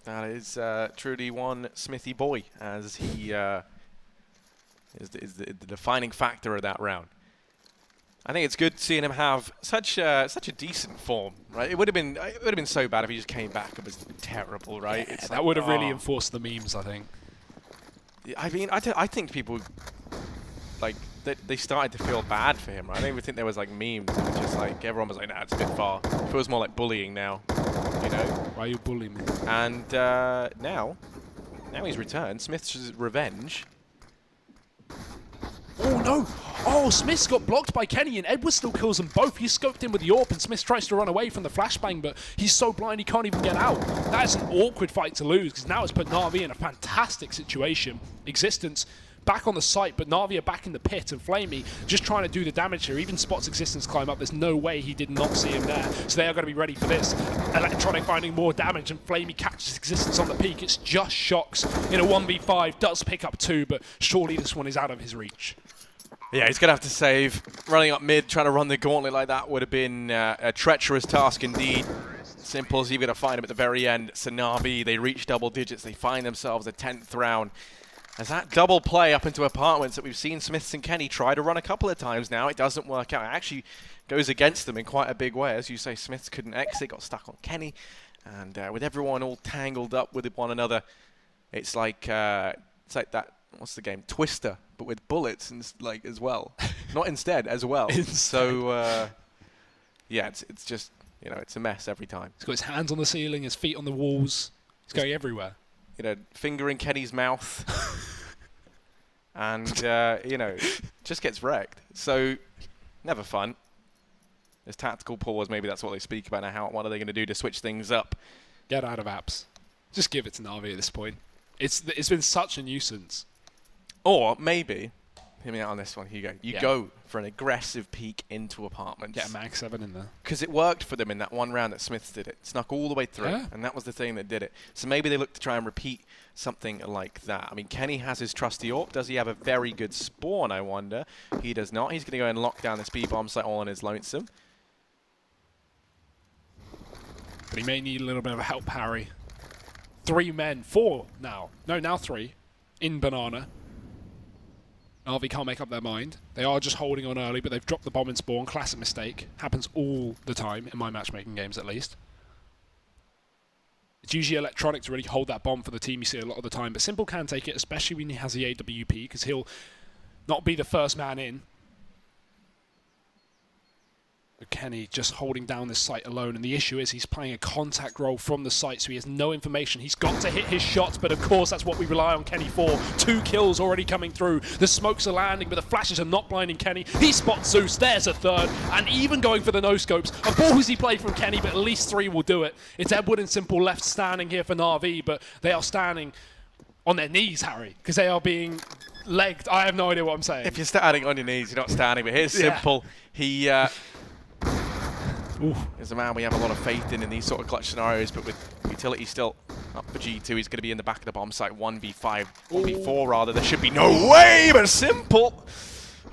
that is truly one Smithy boy, as he is the defining factor of that round. I think it's good seeing him have such a decent form, right? It would have been so bad if he just came back and was terrible, right? Yeah, it's that would have really enforced the memes, I think. I mean, I think people like they started to feel bad for him, right? I don't even think there was like memes. It was just like everyone was like, "Nah, it's a bit far." It feels more like bullying now, you know? Why are you bullying me? And now he's returned. Smith's revenge. Oh no! Oh, Smith's got blocked by Kenny and Edwards still kills them both. He's scoped in with the AWP and Smith tries to run away from the flashbang, but he's so blind he can't even get out. That is an awkward fight to lose because now it's put Na'Vi in a fantastic situation. Existence back on the site, but Na'Vi are back in the pit and Flamey just trying to do the damage here. Even Spot's Existence climb up. There's no way he did not see him there. So they are going to be ready for this. Electronic finding more damage and Flamey catches Existence on the peak. It's just shocks in a 1v5. Does pick up 2, but surely this one is out of his reach. Yeah, he's going to have to save. Running up mid, trying to run the gauntlet like that would have been a treacherous task indeed. Simple as you've got to find him at the very end. So Na'Vi, they reach double digits. They find themselves a 10th round. As that double play up into apartments that we've seen Smiths and Kenny try to run a couple of times now, it doesn't work out. It actually goes against them in quite a big way. As you say, Smiths couldn't exit, got stuck on Kenny. And with everyone all tangled up with one another, it's like that, what's the game? Twister, but with bullets and like as well. Not instead, as well. Instead. So, yeah, it's just, you know, it's a mess every time. He's got his hands on the ceiling, his feet on the walls. He's going everywhere. You know, finger in Kenny's mouth. And, you know, just gets wrecked. So, never fun. There's tactical pause, maybe that's what they speak about now. What are they going to do to switch things up? Get out of apps. Just give it to Na'Vi at this point. It's been such a nuisance. Or maybe, hear me out on this one, Hugo. You go for an aggressive peek into apartments. Get a Mag 7 in there. Because it worked for them in that one round that Smiths did it. Snuck all the way through, and that was the thing that did it. So maybe they look to try and repeat something like that. I mean, Kenny has his trusty AWP. Does he have a very good spawn, I wonder? He does not. He's going to go and lock down this B-bomb site all on his lonesome. But he may need a little bit of help, Harry. 3 men, 4 now. No, now 3 in Banana. Na'Vi can't make up their mind. They are just holding on early, but they've dropped the bomb in spawn. Classic mistake. Happens all the time, in my matchmaking games at least. It's usually Electronic to really hold that bomb for the team you see a lot of the time, but Simple can take it, especially when he has the AWP, because he'll not be the first man in. Kenny just holding down this site alone, and the issue is he's playing a contact role from the site, so he has no information. He's got to hit his shots, but of course that's what we rely on Kenny for. 2 kills already coming through. The smokes are landing, but the flashes are not blinding Kenny. He spots Zeus, there's a third, and even going for the no-scopes. A ballsy play from Kenny, but at least 3 will do it. It's Edward and Simple left standing here for Na'Vi, but they are standing on their knees, Harry, because they are being legged. I have no idea what I'm saying. If you're standing on your knees, you're not standing, but here's Simple. He is a man we have a lot of faith in these sort of clutch scenarios, but with utility still up for G2, he's going to be in the back of the bomb site, 1v5, 1v4 rather. There should be no way, but Simple.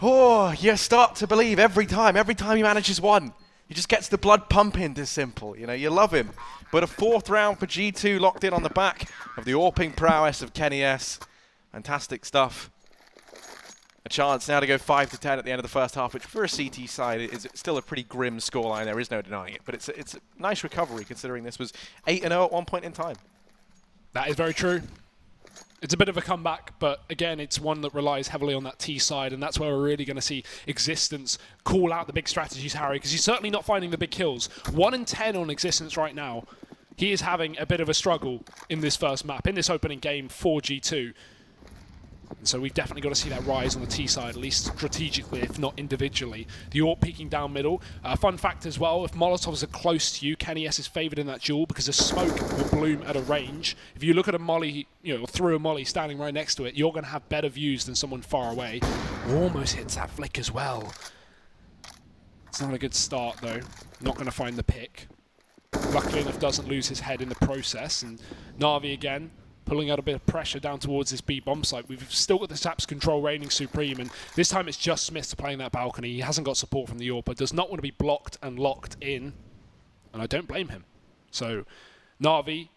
Oh, you start to believe every time he manages one. He just gets the blood pumping to Simple. You know, you love him. But a 4th round for G2 locked in on the back of the AWPing prowess of Kenny S. Fantastic stuff. A chance now to go 5-10 at the end of the first half, which for a CT side is still a pretty grim scoreline. There is no denying it. But it's a nice recovery considering this was 8-0 at one point in time. That is very true. It's a bit of a comeback, but again, it's one that relies heavily on that T side, and that's where we're really going to see Existence call out the big strategies, Harry, because he's certainly not finding the big kills. 1-10 on Existence right now. He is having a bit of a struggle in this first map, in this opening game for G2. And so we've definitely got to see that rise on the T side, at least strategically, if not individually. The AWP peeking down middle. Fun fact as well, if Molotovs are close to you, Kenny S is favoured in that duel because the smoke will bloom at a range. If you look at a molly, you know, through a molly standing right next to it, you're going to have better views than someone far away. Almost hits that flick as well. It's not a good start though. Not going to find the pick. Luckily enough, doesn't lose his head in the process. And Na'Vi again, pulling out a bit of pressure down towards this B bomb site. We've still got the Saps control reigning supreme, and this time it's just Smith playing that balcony. He hasn't got support from the AWP, does not want to be blocked and locked in, and I don't blame him. So Na'Vi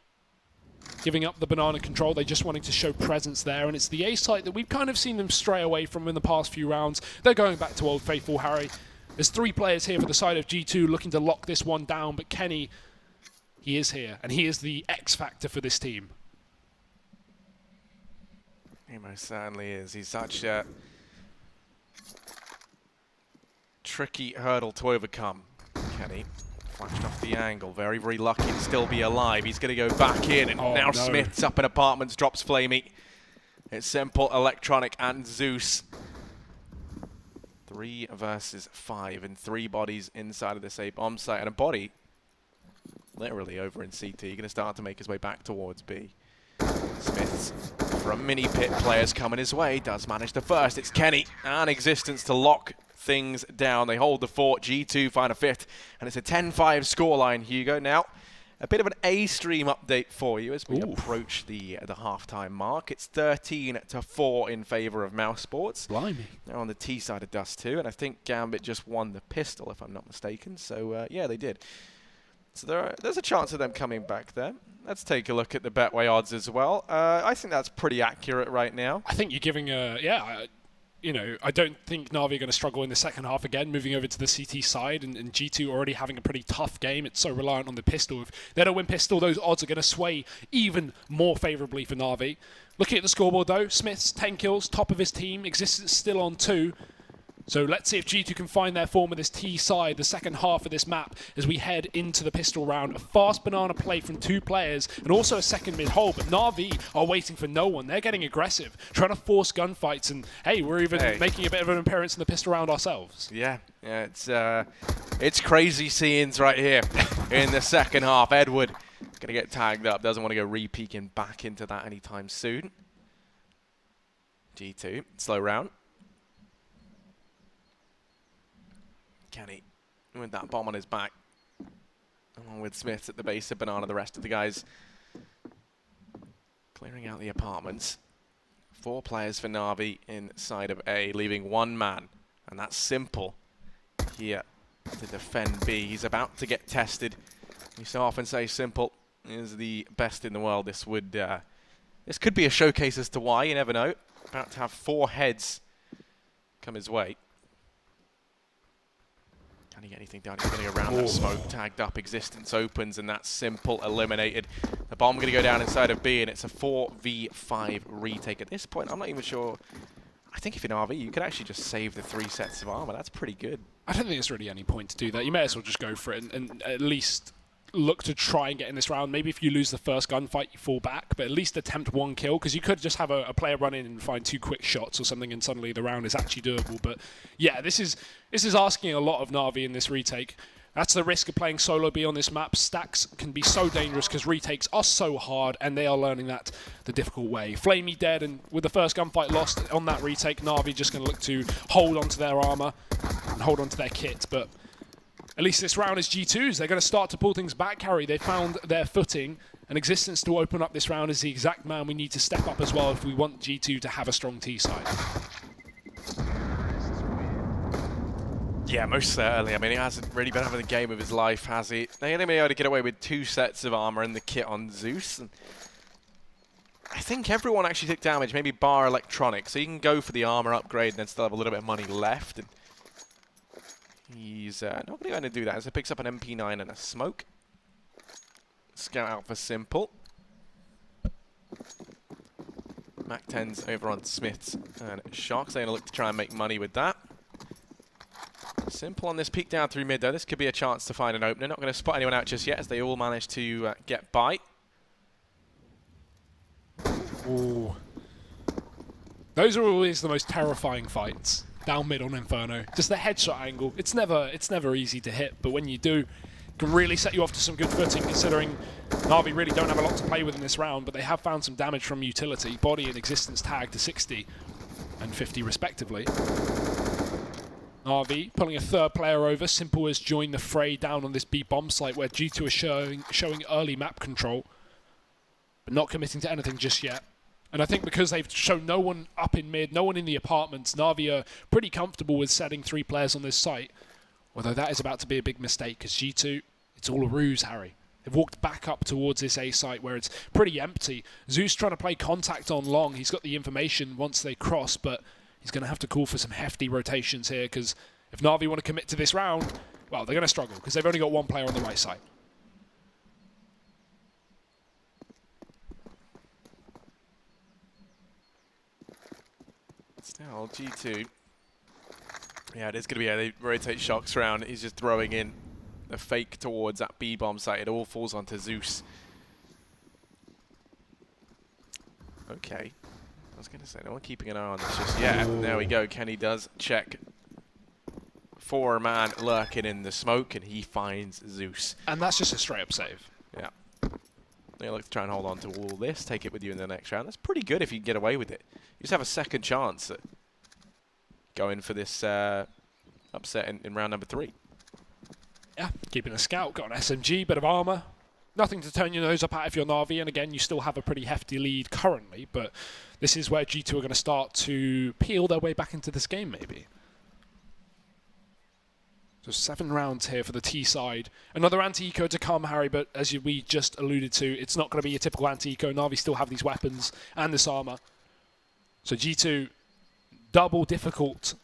giving up the banana control. They just wanting to show presence there, and it's the A site that we've kind of seen them stray away from in the past few rounds. They're going back to Old Faithful, Harry. There's 3 players here for the side of G2 looking to lock this one down, but Kenny, he is here, and he is the X factor for this team. He most certainly is. He's such a tricky hurdle to overcome, Kenny. Flashed off the angle. Very, very lucky to still be alive. He's going to go back in, and now no. Smith's up in apartments, drops Flamey. It's Simple, Electronic, and Zeus. 3 versus 5, and 3 bodies inside of this A bomb site, and a body literally over in CT. Going to start to make his way back towards B. Smith's from mini pit players coming his way, does manage the first. It's Kenny and Existence to lock things down. They hold the fort. G2 find a 5th, and it's a 10-5 scoreline, Hugo. Now, a bit of an A-stream update for you as we approach the halftime mark. It's 13-4 in favour of Mouse Sports. Blimey. They're on the T side of Dust 2, and I think Gambit just won the pistol, if I'm not mistaken. So, yeah, they did. So there's a chance of them coming back there. Let's take a look at the Betway odds as well. I think that's pretty accurate right now. I think you're giving a, you know, I don't think Na'Vi are going to struggle in the second half again, moving over to the CT side, and G2 already having a pretty tough game. It's so reliant on the pistol. If they don't win pistol, those odds are going to sway even more favourably for Na'Vi. Looking at the scoreboard though, Smith's 10 kills, top of his team, Existence still on 2. So let's see if G2 can find their form of this T side, the second half of this map, as we head into the pistol round. A fast banana play from 2 players, and also a second mid-hole, but Na'Vi are waiting for no one. They're getting aggressive, trying to force gunfights, and hey, we're even making a bit of an appearance in the pistol round ourselves. Yeah, it's crazy scenes right here in the second half. Edward going to get tagged up, doesn't want to go re-peeking back into that anytime soon. G2, slow round. Kenny with that bomb on his back, along with Smith at the base of Banana. The rest of the guys clearing out the apartments. 4 players for Na'Vi inside of A, leaving 1 man, and that's Simple here to defend B. He's about to get tested. We so often say Simple is the best in the world. This could be a showcase as to why, you never know. About to have 4 heads come his way. Can he get anything done? He's going to go around that smoke. Tagged up, Existence opens, and that's Simple eliminated. The bomb going to go down inside of B, and it's a 4v5 retake. At this point, I'm not even sure. I think if in RV, you could actually just save the 3 sets of armor. That's pretty good. I don't think there's really any point to do that. You may as well just go for it and at least look to try and get in this round. Maybe if you lose the first gunfight, you fall back, but at least attempt 1 kill, because you could just have a player run in and find 2 quick shots or something, and suddenly the round is actually doable. But yeah, this is asking a lot of Na'Vi in this retake. That's the risk of playing solo B on this map. Stacks can be so dangerous because retakes are so hard, and they are learning that the difficult way. Flamey dead, and with the first gunfight lost on that retake, Na'Vi just going to look to hold onto their armor and hold onto their kit. But at least this round is G2's. They're going to start to pull things back, Harry. They found their footing, and Existence to open up this round is the exact man we need to step up as well if we want G2 to have a strong T side. Yeah, most certainly. I mean, he hasn't really been having the game of his life, has he? They only been able to get away with 2 sets of armor and the kit on Zeus. And I think everyone actually took damage, maybe bar Electronic. So you can go for the armor upgrade and then still have a little bit of money left. And he's not really going to do that, as he picks up an MP9 and a smoke. Scout out for Simple. Mac 10's over on Smith's and Sharks. They're going to look to try and make money with that. Simple on this peek down through mid, though. This could be a chance to find an opener. Not going to spot anyone out just yet, as they all manage to get by. Ooh. Those are always the most terrifying fights. Down mid on Inferno. Just the headshot angle. It's never easy to hit, but when you do, it can really set you off to some good footing, considering Na'Vi really don't have a lot to play with in this round, but they have found some damage from utility. Body and Existence tagged to 60 and 50 respectively. RV pulling a 3rd player over. Simple has joined the fray down on this B bomb site where G2 is showing early map control, but not committing to anything just yet. And I think because they've shown no one up in mid, no one in the apartments, Na'Vi are pretty comfortable with setting 3 players on this site. Although that is about to be a big mistake, because G2, it's all a ruse, Harry. They've walked back up towards this A site where it's pretty empty. Zeus trying to play contact on long. He's got the information once they cross, but he's going to have to call for some hefty rotations here, because if Na'Vi want to commit to this round, well, they're going to struggle, because they've only got 1 player on the right side. Still, G2. Yeah, it is going to be they rotate Shocks around. He's just throwing in a fake towards that B-bomb site. It all falls onto Zeus. Okay. I was going to say, no one keeping an eye on this just yet. There we go. Kenny does check 4-man lurking in the smoke, and he finds Zeus. And that's just a straight-up save. Yeah. They look to try and hold on to all this, take it with you in the next round. That's pretty good if you can get away with it. You just have a second chance at going for this upset in round number 3. Yeah, keeping a scout, got an SMG, bit of armor. Nothing to turn your nose up at if you're Na'Vi, and again, you still have a pretty hefty lead currently, but this is where G2 are going to start to peel their way back into this game, maybe. So 7 rounds here for the T side. Another anti-eco to come, Harry, but as we just alluded to, it's not going to be a typical anti-eco. Na'Vi still have these weapons and this armor. So G2, double difficult.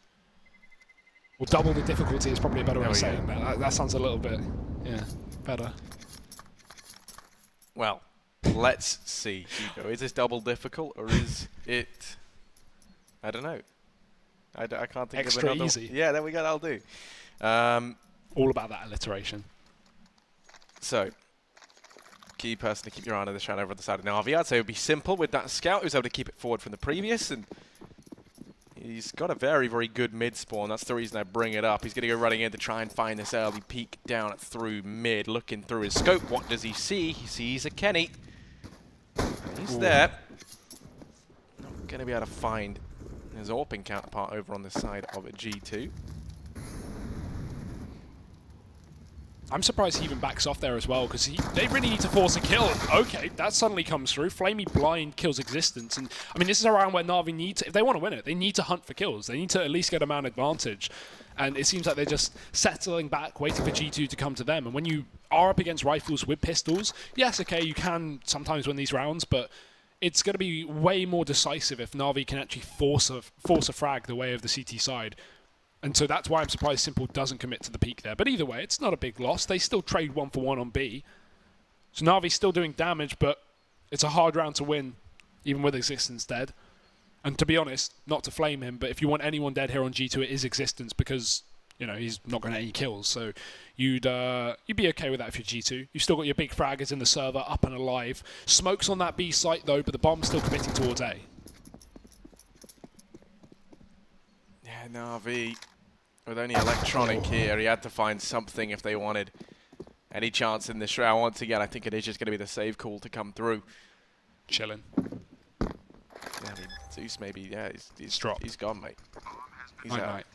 Or double the difficulty is probably a better way of saying that. That sounds a little bit, better. Well, let's see, Hugo. Is this double difficult, or is it... I don't know. I can't think extra of another... easy. Yeah, there we go. That'll do. All about that alliteration. So, key person to keep your eye on this round over on the side of Na'Vi. I'd say it would be Simple with that scout who's able to keep it forward from the previous, and he's got a very, very good mid spawn. That's the reason I bring it up. He's going to go running in to try and find this early peek down through mid, looking through his scope. What does he see? He sees a Kenny. He's there. Not going to be able to find his AWPing counterpart over on the side of a G2. I'm surprised he even backs off there as well, because they really need to force a kill. Okay, that suddenly comes through. Flamey blind kills Existence. And I mean, this is a round where Na'Vi need to, if they want to win it, they need to hunt for kills. They need to at least get a man advantage. And it seems like they're just settling back, waiting for G2 to come to them. And when you are up against rifles with pistols, yes, okay, you can sometimes win these rounds, but it's going to be way more decisive if Na'Vi can actually force a frag the way of the CT side. And so that's why I'm surprised Simple doesn't commit to the peak there. But either way, it's not a big loss. They still trade 1-for-1 on B. So Na'Vi's still doing damage, but it's a hard round to win, even with Existence dead. And to be honest, not to flame him, but if you want anyone dead here on G2, it is Existence, because he's not going to get any kills. So you'd be okay with that if you're G2. You've still got your big fraggers in the server, up and alive. Smoke's on that B site though, but the bomb's still committing towards A. Yeah, Na'Vi, with only Electronic here, he had to find something if they wanted any chance in this round. Once again, I think it is just going to be the save call to come through. Chilling. Yeah, I mean, Zeus maybe, yeah, he's gone, mate. He's out. Night.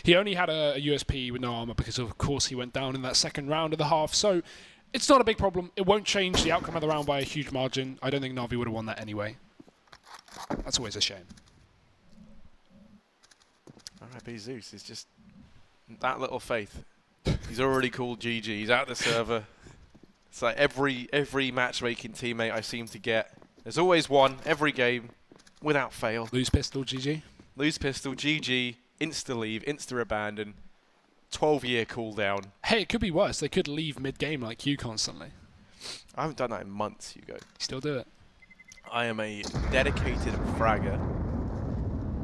He only had a USP with no armor because, of course, he went down in that second round of the half. So it's not a big problem. It won't change the outcome of the round by a huge margin. I don't think Na'Vi would have won that anyway. That's always a shame. RIP Zeus is just that little faith. He's already called GG. He's out the server. It's like every matchmaking teammate I seem to get. There's always one every game, without fail. Lose pistol, GG. Lose pistol, GG. Insta leave, insta abandon. 12-year cooldown. Hey, it could be worse. They could leave mid-game like you constantly. I haven't done that in months, Hugo. You still do it. I am a dedicated fragger.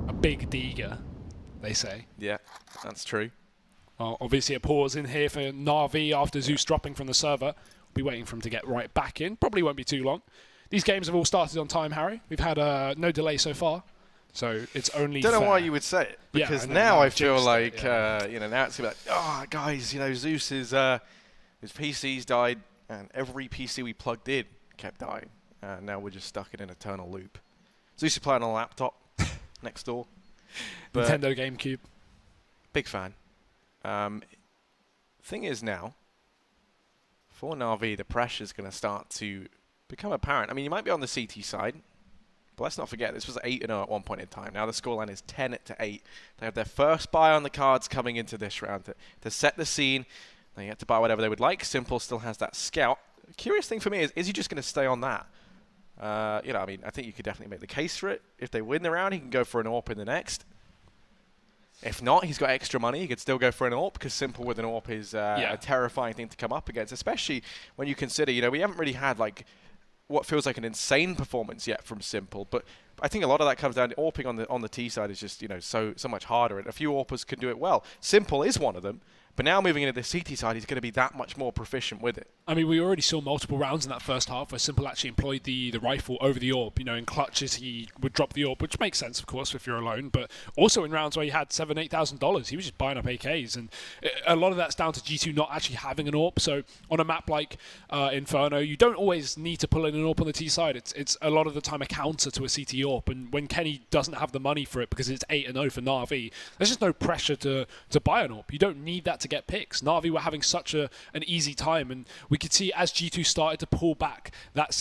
A big Deeger, they say. Yeah, that's true. Well, obviously a pause in here for Na'Vi after Zeus dropping from the server. We'll be waiting for him to get right back in. Probably won't be too long. These games have all started on time, Harry. We've had no delay so far. So it's only Don't know fair. why you would say it, because now I feel like now it's gonna be like, oh guys, Zeus is his PC's died, and every PC we plugged in kept dying, and now we're just stuck in an eternal loop. Zeus is playing on a laptop next door. Nintendo GameCube. Big fan. Thing is now, for Na'Vi, the pressure's gonna start to become apparent. I mean, you might be on the CT side. But let's not forget, this was 8-0 at one point in time. Now the scoreline is 10-8. They have their first buy on the cards coming into this round to set the scene. They get to buy whatever they would like. Simple still has that scout. Curious thing for me is he just going to stay on that? I mean, I think you could definitely make the case for it. If they win the round, he can go for an AWP in the next. If not, he's got extra money. He could still go for an AWP, because Simple with an AWP is a terrifying thing to come up against, especially when you consider, we haven't really had, like, what feels like an insane performance yet from Simple, but I think a lot of that comes down to AWPing on the T side is just so much harder, and a few AWPers can do it well. Simple is one of them, but now moving into the CT side, he's going to be that much more proficient with it. I mean, we already saw multiple rounds in that first half where Simple actually employed the rifle over the AWP. In clutches he would drop the AWP, which makes sense, of course, if you're alone, but also in rounds where he had $7,000, $8,000, he was just buying up AKs, and a lot of that's down to G2 not actually having an AWP. So on a map like Inferno, you don't always need to pull in an AWP on the T side. It's a lot of the time a counter to a CT AWP, and when Kenny doesn't have the money for it because it's 8-0 for Na'Vi, there's just no pressure to buy an AWP. You don't need that to get picks. Na'Vi were having such an easy time, and we could see as G2 started to pull back that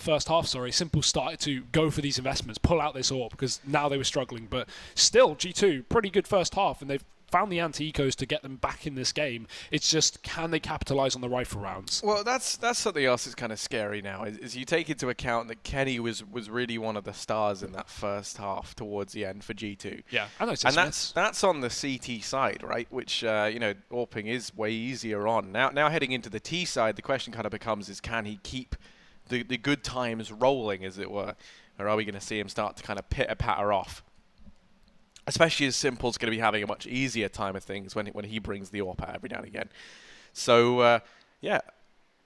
first half, Simple started to go for these investments, pull out this AWP, because now they were struggling. But still, G2, pretty good first half, and they've found the anti-ecos to get them back in this game. It's just, can they capitalize on the rifle rounds? Well, that's something else that's kind of scary now, is you take into account that Kenny was really one of the stars in that first half towards the end for G2. Yeah, I know. And that's on the CT side, right? Which, AWPing is way easier on. Now heading into the T side, the question kind of becomes is, can he keep the good times rolling, as it were? Or are we going to see him start to kind of pitter-patter off? Especially as Simple's going to be having a much easier time of things when he brings the AWP out every now and again. So,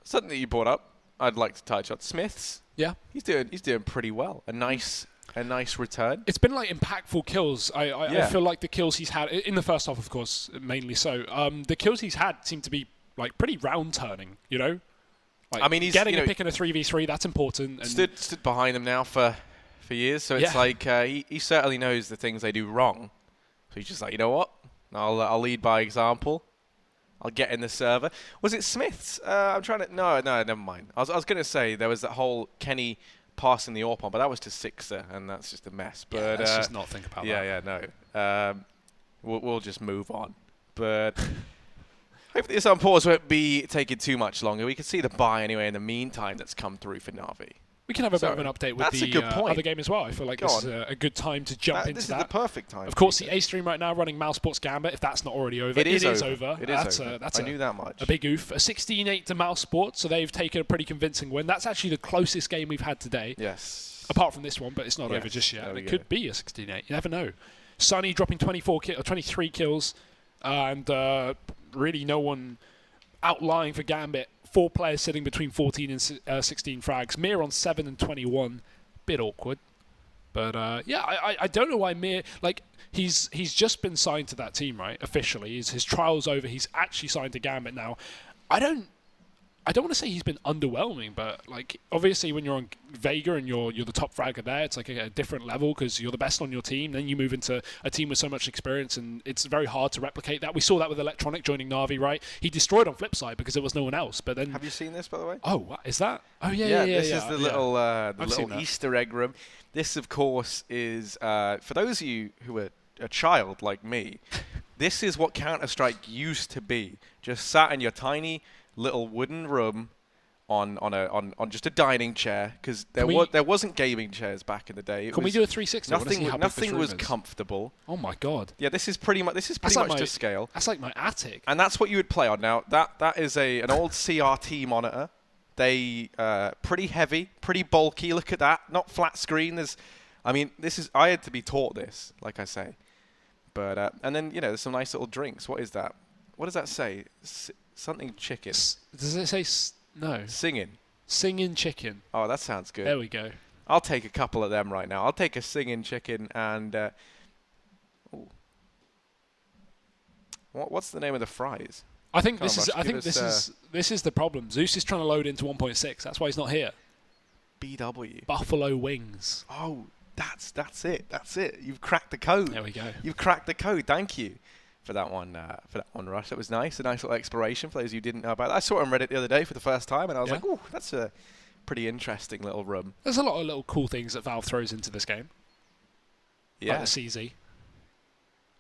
something that you brought up, I'd like to touch on. Smiths, yeah, he's doing pretty well. A nice return. It's been like impactful kills. I feel like the kills he's had in the first half, of course, mainly so. The kills he's had seem to be like pretty round turning. Like, I mean, he's getting a pick in a 3v3. That's important. And stood behind them now for years, so it's like he certainly knows the things they do wrong. So he's just like, you know what? I'll lead by example. I'll get in the server. Was it Smiths? I'm trying to... No, never mind. I was going to say there was that whole Kenny passing the AWP on, but that was to Sixer, and that's just a mess. But let's just not think about that. No. We'll just move on. But hopefully this on pause won't be taking too much longer. We can see the buy anyway in the meantime that's come through for Na'Vi. We can have a bit of an update with the other game as well. I feel like this is a good time to jump into that. This is the perfect time. Of course, the A stream right now running Mousesports Gambit, if that's not already over. It is over. That's I knew that much. A big oof. A 16-8 to Mousesports, so they've taken a pretty convincing win. That's actually the closest game we've had today. Yes. apart from this one, but it's not over just yet. And it could be a 16-8. You never know. Sunny dropping 23 kills, and really no one outlying for Gambit. 4 players sitting between 14 and 16 frags. Mir on 7 and 21. Bit awkward. But yeah, I don't know why Mir, like, he's just been signed to that team, right? Officially. His trial's over. He's actually signed to Gambit now. I don't want to say he's been underwhelming, but like obviously when you're on Vega and you're the top fragger there, it's like a different level because you're the best on your team. Then you move into a team with so much experience, and it's very hard to replicate that. We saw that with Electronic joining Na'Vi, right? He destroyed on Flipside because there was no one else. But then, have you seen this, by the way? Oh, what is that? Oh yeah. This is the little Easter egg room. This, of course, is for those of you who are a child like me. This is what Counter-Strike used to be. Just sat in your tiny little wooden room on just a dining chair, because there wasn't gaming chairs back in the day. Can we do a 360? Nothing was comfortable. Oh my god! Yeah, this is pretty much to scale. That's like my attic. And that's what you would play on. Now that is an old CRT monitor. They pretty heavy, pretty bulky. Look at that, not flat screen. I had to be taught this, like I say. But and then there's some nice little drinks. What is that? What does that say? Something chicken. Does it say no? Singing chicken. Oh, that sounds good. There we go. I'll take a couple of them right now. I'll take a singing chicken and what's the name of the fries? I think this is the problem. Zeus is trying to load into 1.6. That's why he's not here. BW. Buffalo wings. Oh, that's it. That's it. You've cracked the code. There we go. You've cracked the code. Thank you for that one, Rush. That was nice. A nice little exploration for those who didn't know about that. I saw it on Reddit the other day for the first time, and I was like, "Oh, that's a pretty interesting little room." There's a lot of little cool things that Valve throws into this game. Yeah. Like the CZ.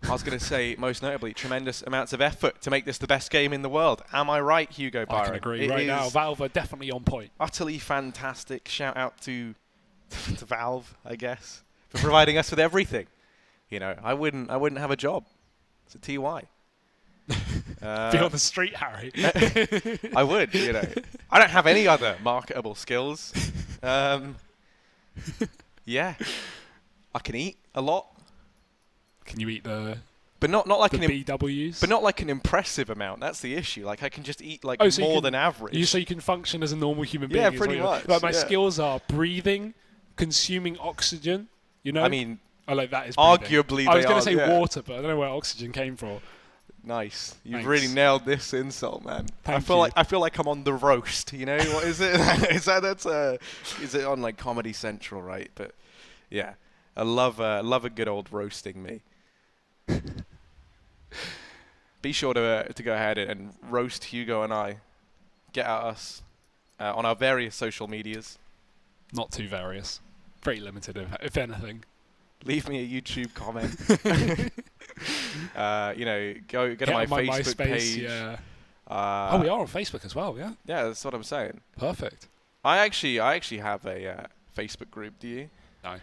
I was going to say, most notably, tremendous amounts of effort to make this the best game in the world. Am I right, Hugo Byron? I can agree. Right now, Valve are definitely on point. Utterly fantastic. Shout out to Valve, I guess, for providing us with everything. I wouldn't have a job. It's a TY. Be on the street, Harry. I would, I don't have any other marketable skills. Yeah. I can eat a lot. Can you eat the not like BWs? But not like an impressive amount. That's the issue. Like I can just eat more than average. So you can function as a normal human being. Yeah, pretty much. Like my skills are breathing, consuming oxygen. I mean, that is arguably. I was going to say water, but I don't know where oxygen came from. Nice. You've really nailed this insult, man. I feel like I'm on the roast. What is it? Is it on like Comedy Central, right? But yeah, I love a good old roasting me. Be sure to go ahead and roast Hugo and I. Get at us on our various social medias. Not too various. Very limited, if anything. Leave me a YouTube comment. Go to my Facebook page. Yeah. We are on Facebook as well, yeah? Yeah, that's what I'm saying. Perfect. I actually have a Facebook group. Do you? No.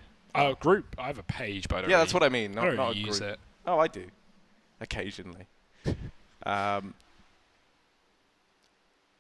Group? I have a page, but I don't that's what I mean. Not a use group. it. Oh, I do. Occasionally.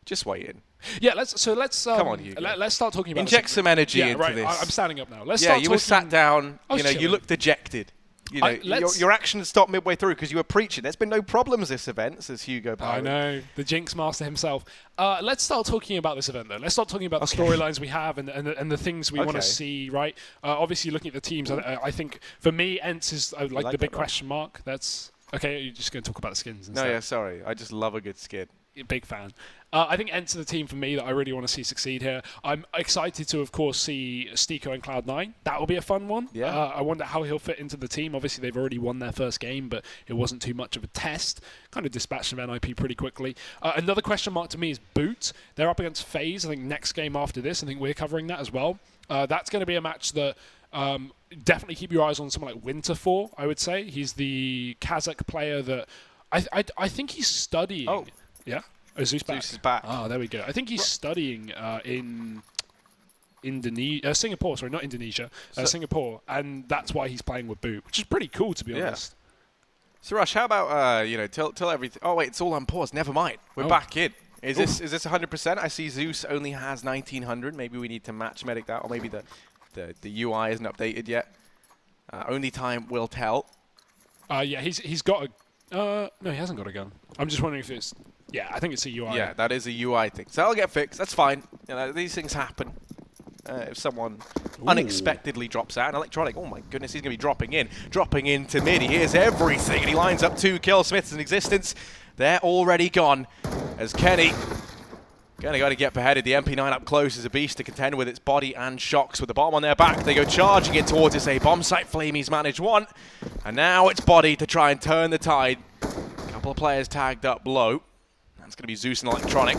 Just waiting. Yeah, let's come on, Hugo. Let's start talking about inject some energy into right. this. I'm standing up now. You were sat down. You look dejected. Your action stopped midway through because you were preaching. There's been no problems this event, says Hugo Powell. I know, the Jinx Master himself. Let's start talking about this event, though. Let's start talking about the storylines we have and the things we want to see, right? Obviously, looking at the teams, I think, for me, Ents is like the big question mark. That's... Okay, you're just going to talk about the skins instead. No, yeah, sorry. I just love a good skin. Big fan. I think Ents are the team for me that I really want to see succeed here. I'm excited to, of course, see Stiko and Cloud9. That will be a fun one. Yeah. I wonder how he'll fit into the team. Obviously, they've already won their first game, but it wasn't too much of a test. Kind of dispatched them NIP pretty quickly. Another question mark to me is Boot. They're up against FaZe. I think next game after this, I think we're covering that as well. That's going to be a match that... definitely keep your eyes on someone like Winter for, I would say. He's the Kazakh player that... I think he's studying... Oh. Yeah? Oh, Zeus back? Zeus is back. Oh, there we go. I think he's studying in Singapore. Sorry, not Indonesia. Singapore. And that's why he's playing with Boot, which is pretty cool, to be honest. So, Rush, how about, tell everything... Oh, wait, it's all on pause. Never mind. We're back in. Is this 100%? I see Zeus only has 1900. Maybe we need to match medic that, or maybe the the UI isn't updated yet. Only time will tell. Yeah, he's got a... no, he hasn't got a gun. I'm just wondering if it's... Yeah, I think it's a UI. Yeah, that is a UI thing. So that'll get fixed. That's fine. You know, these things happen. If someone unexpectedly drops out, an electronic, oh my goodness, he's going to be dropping into mid. He hears everything, and he lines up 2 kills. Smith's in existence. They're already gone. As Kenny got to get beheaded. The MP9 up close is a beast to contend with its body and shocks. With the bomb on their back, they go charging in towards this A bomb site. Flamey's managed one, and now it's body to try and turn the tide. A couple of players tagged up low. That's going to be Zeus and Electronic.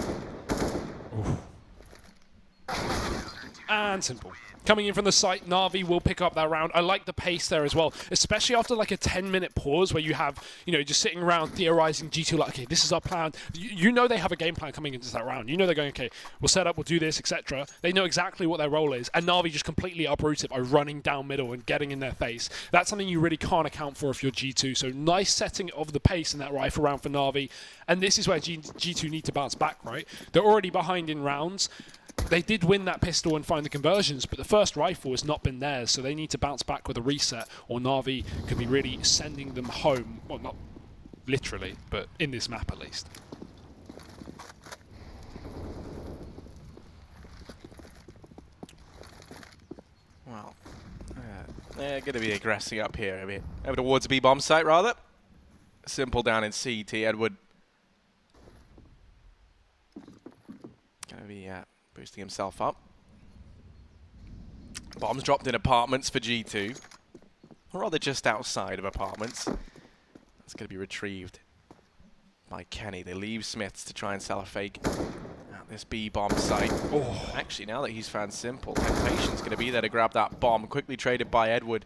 And simple. Coming in from the site, Na'Vi will pick up that round. I like the pace there as well, especially after like a 10-minute pause where you have, you know, just sitting around theorizing G2 like, okay, this is our plan. You know they have a game plan coming into that round. You know they're going, okay, we'll set up, we'll do this, etc. They know exactly what their role is, and Na'Vi just completely uproot it by running down middle and getting in their face. That's something you really can't account for if you're G2. So nice setting of the pace in that rifle round for Na'Vi, and this is where G2 need to bounce back, right? They're already behind in rounds. They did win that pistol and find the conversions, but the first rifle has not been theirs, so they need to bounce back with a reset, or Na'Vi could be really sending them home. Well, not literally, but in this map at least. Well, they're going to be aggressing up here a bit. Over towards the B-bomb site, rather. Simple down in CT. Edward going to be boosting himself up. Bombs dropped in apartments for G2. Or rather just outside of apartments. That's going to be retrieved by Kenny. They leave Smiths to try and sell a fake at this B-bomb site. Oh, actually, now that he's found Simple, Temptation's going to be there to grab that bomb. Quickly traded by Edward.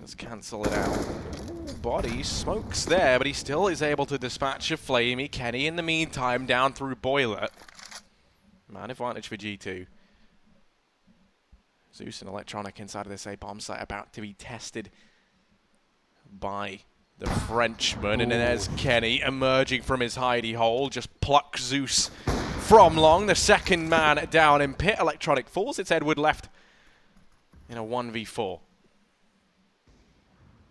Let's cancel it out. Body smokes there, but he still is able to dispatch a Flamey. Kenny, in the meantime, down through Boiler. Man advantage for G2. Zeus and Electronic inside of this A-bomb site about to be tested by the Frenchman. And then there's Kenny emerging from his hidey hole. Just plucks Zeus from long. The second man down in pit. Electronic falls. It's Edward left in a 1v4.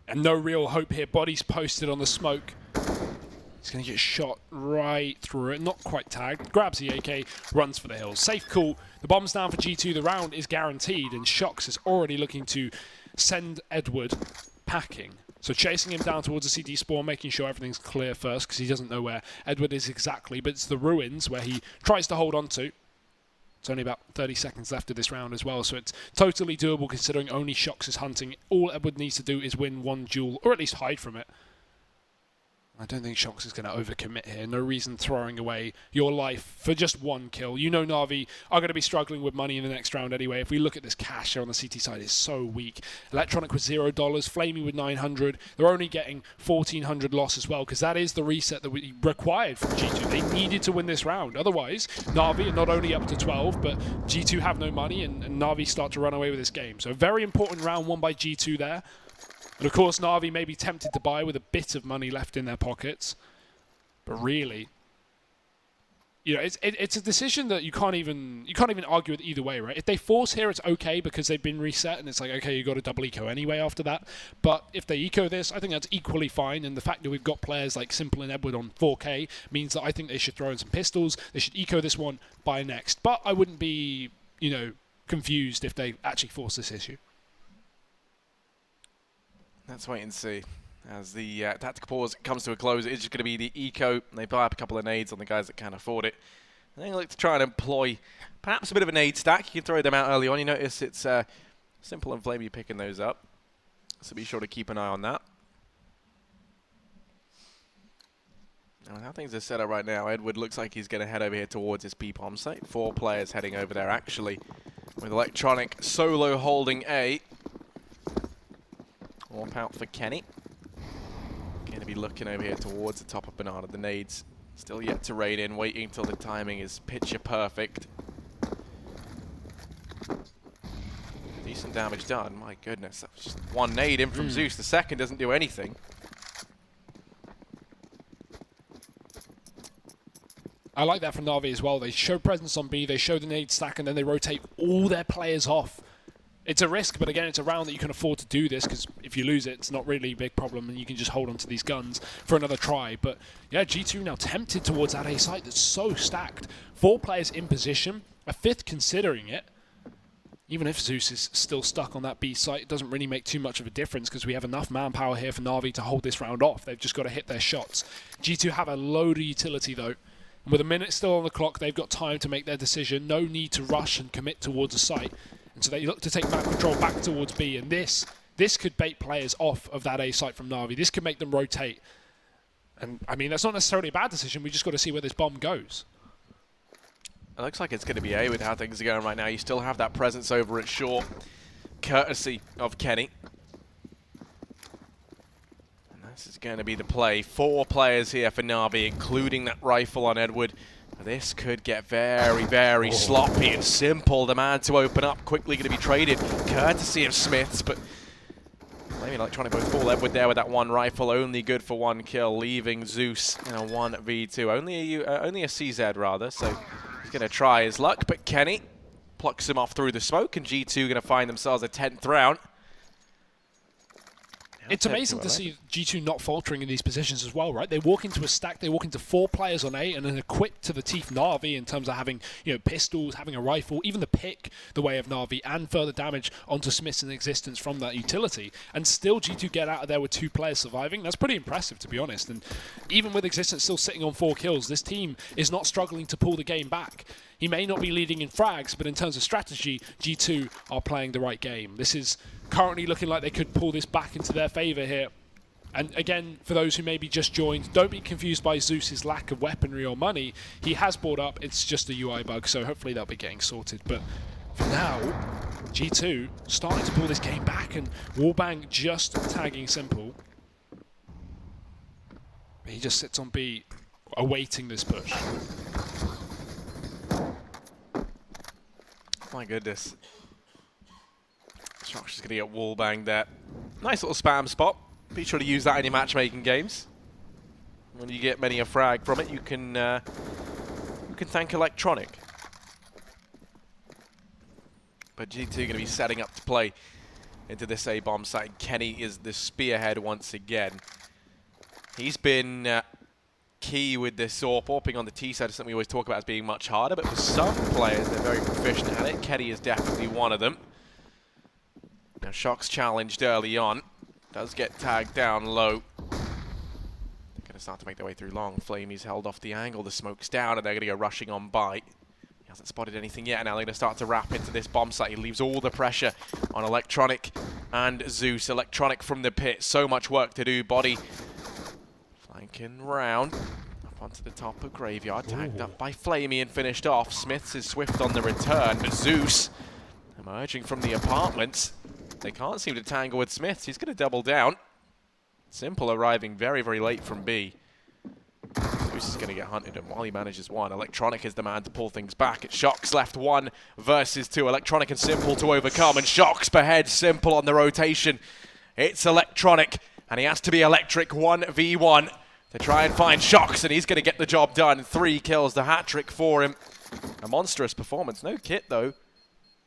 And no real hope here. Body's posted on the smoke. He's going to get shot right through it. Not quite tagged. Grabs the AK, runs for the hills. Safe call. The bomb's down for G2. The round is guaranteed. And Shox is already looking to send Edward packing. So chasing him down towards the CD spawn, making sure everything's clear first, because he doesn't know where Edward is exactly. But it's the ruins where he tries to hold on to. It's only about 30 seconds left of this round as well, so it's totally doable considering only Shox is hunting. All Edward needs to do is win one duel, or at least hide from it. I don't think Shox is going to overcommit here. No reason throwing away your life for just one kill. You know Na'Vi are going to be struggling with money in the next round anyway. If we look at this cash here on the CT side, it's so weak. Electronic with $0, Flamey with 900. They're only getting 1,400 loss as well, because that is the reset that we required from G2. They needed to win this round. Otherwise, Na'Vi are not only up to 12, but G2 have no money, and Na'Vi start to run away with this game. So very important round won by G2 there. And of course, Na'Vi may be tempted to buy with a bit of money left in their pockets. But really, you know, it's a decision that you can't even argue with either way, right? If they force here, it's okay because they've been reset and it's like, okay, you got a double eco anyway after that. But if they eco this, I think that's equally fine. And the fact that we've got players like Simple and Edward on 4K means that I think they should throw in some pistols. They should eco this one by next. But I wouldn't be, you know, confused if they actually force this issue. Let's wait and see. As the tactical pause comes to a close, it's just going to be the eco. They buy up a couple of nades on the guys that can afford it. And they look to try and employ perhaps a bit of a nade stack. You can throw them out early on. You notice it's Simple and Flamey picking those up. So be sure to keep an eye on that. And how things are set up right now, Edward looks like he's going to head over here towards his B-bomb site. 4 players heading over there, actually, with Electronic solo holding A. Warp out for Kenny. Going to be looking over here towards the top of Banana. The nades still yet to rain in, waiting till the timing is picture perfect. Decent damage done. My goodness, that was just one nade in from Zeus. The second doesn't do anything. I like that from Na'Vi as well. They show presence on B, they show the nade stack, and then they rotate all their players off. It's a risk, but again, it's a round that you can afford to do this, because if you lose it, it's not really a big problem, and you can just hold on to these guns for another try. But yeah, G2 now tempted towards that A site that's so stacked. 4 players in position, a 5th considering it. Even if Zeus is still stuck on that B site, it doesn't really make too much of a difference because we have enough manpower here for Na'Vi to hold this round off. They've just got to hit their shots. G2 have a load of utility though. And with a minute still on the clock, they've got time to make their decision. No need to rush and commit towards a site. And so they look to take map control back towards B. And this could bait players off of that A site from Na'Vi. This could make them rotate. And I mean, that's not necessarily a bad decision. We just got to see where this bomb goes. It looks like it's going to be A with how things are going right now. You still have that presence over at short, courtesy of Kenny. And this is going to be the play. 4 players here for Na'Vi, including that rifle on Edward. This could get very, very sloppy and simple. The man to open up, quickly going to be traded, courtesy of Smiths, but maybe Electronic both fall Edward there with that 1 rifle, only good for 1 kill, leaving Zeus in a 1v2. Only a CZ rather, so he's going to try his luck, but Kenny plucks him off through the smoke, and G2 going to find themselves a 10th round. It's amazing to see G2 not faltering in these positions as well, right? They walk into a stack, they walk into 4 players on A, and then equipped to the teeth Na'Vi in terms of having, you know, pistols, having a rifle, even the pick the way of Na'Vi, and further damage onto Smith's in existence from that utility. And still G2 get out of there with 2 players surviving. That's pretty impressive, to be honest. And even with existence still sitting on 4 kills, this team is not struggling to pull the game back. He may not be leading in frags, but in terms of strategy, G2 are playing the right game. This is currently looking like they could pull this back into their favor here. And again, for those who maybe just joined, don't be confused by Zeus's lack of weaponry or money. He has bought up, it's just a UI bug, so hopefully that'll be getting sorted. But for now, G2 starting to pull this game back, and Wallbang just tagging Simple. He just sits on B, awaiting this push. My goodness. Shock's just going to get wall banged there. Nice little spam spot. Be sure to use that in your matchmaking games. When you get many a frag from it, you can thank Electronic. But G2 going to be setting up to play into this A-bomb site. Kenny is the spearhead once again. He's been key with this AWP on the T side is something we always talk about as being much harder, but for some players, they're very proficient at it. Kenny is definitely one of them. Now, Shock's challenged early on. Does get tagged down low. They're going to start to make their way through long. Flamey's held off the angle. The smoke's down, and they're going to go rushing on by. He hasn't spotted anything yet, and now they're going to start to wrap into this bomb site. He leaves all the pressure on Electronic and Zeus. Electronic from the pit. So much work to do. Body flanking round. Up onto the top of Graveyard. Tagged up by Flamey and finished off. Smiths is swift on the return, but Zeus emerging from the apartments. They can't seem to tangle with Smiths. He's going to double down. Simple arriving very, very late from B. Zeus is going to get hunted, and while he manages 1, Electronic is the man to pull things back. It's Shock's left 1 versus 2. Electronic and Simple to overcome, and Shock's behead Simple on the rotation. It's Electronic, and he has to be electric 1v1 to try and find Shocks, and he's going to get the job done. 3 kills, the hat-trick for him. A monstrous performance. No kit, though.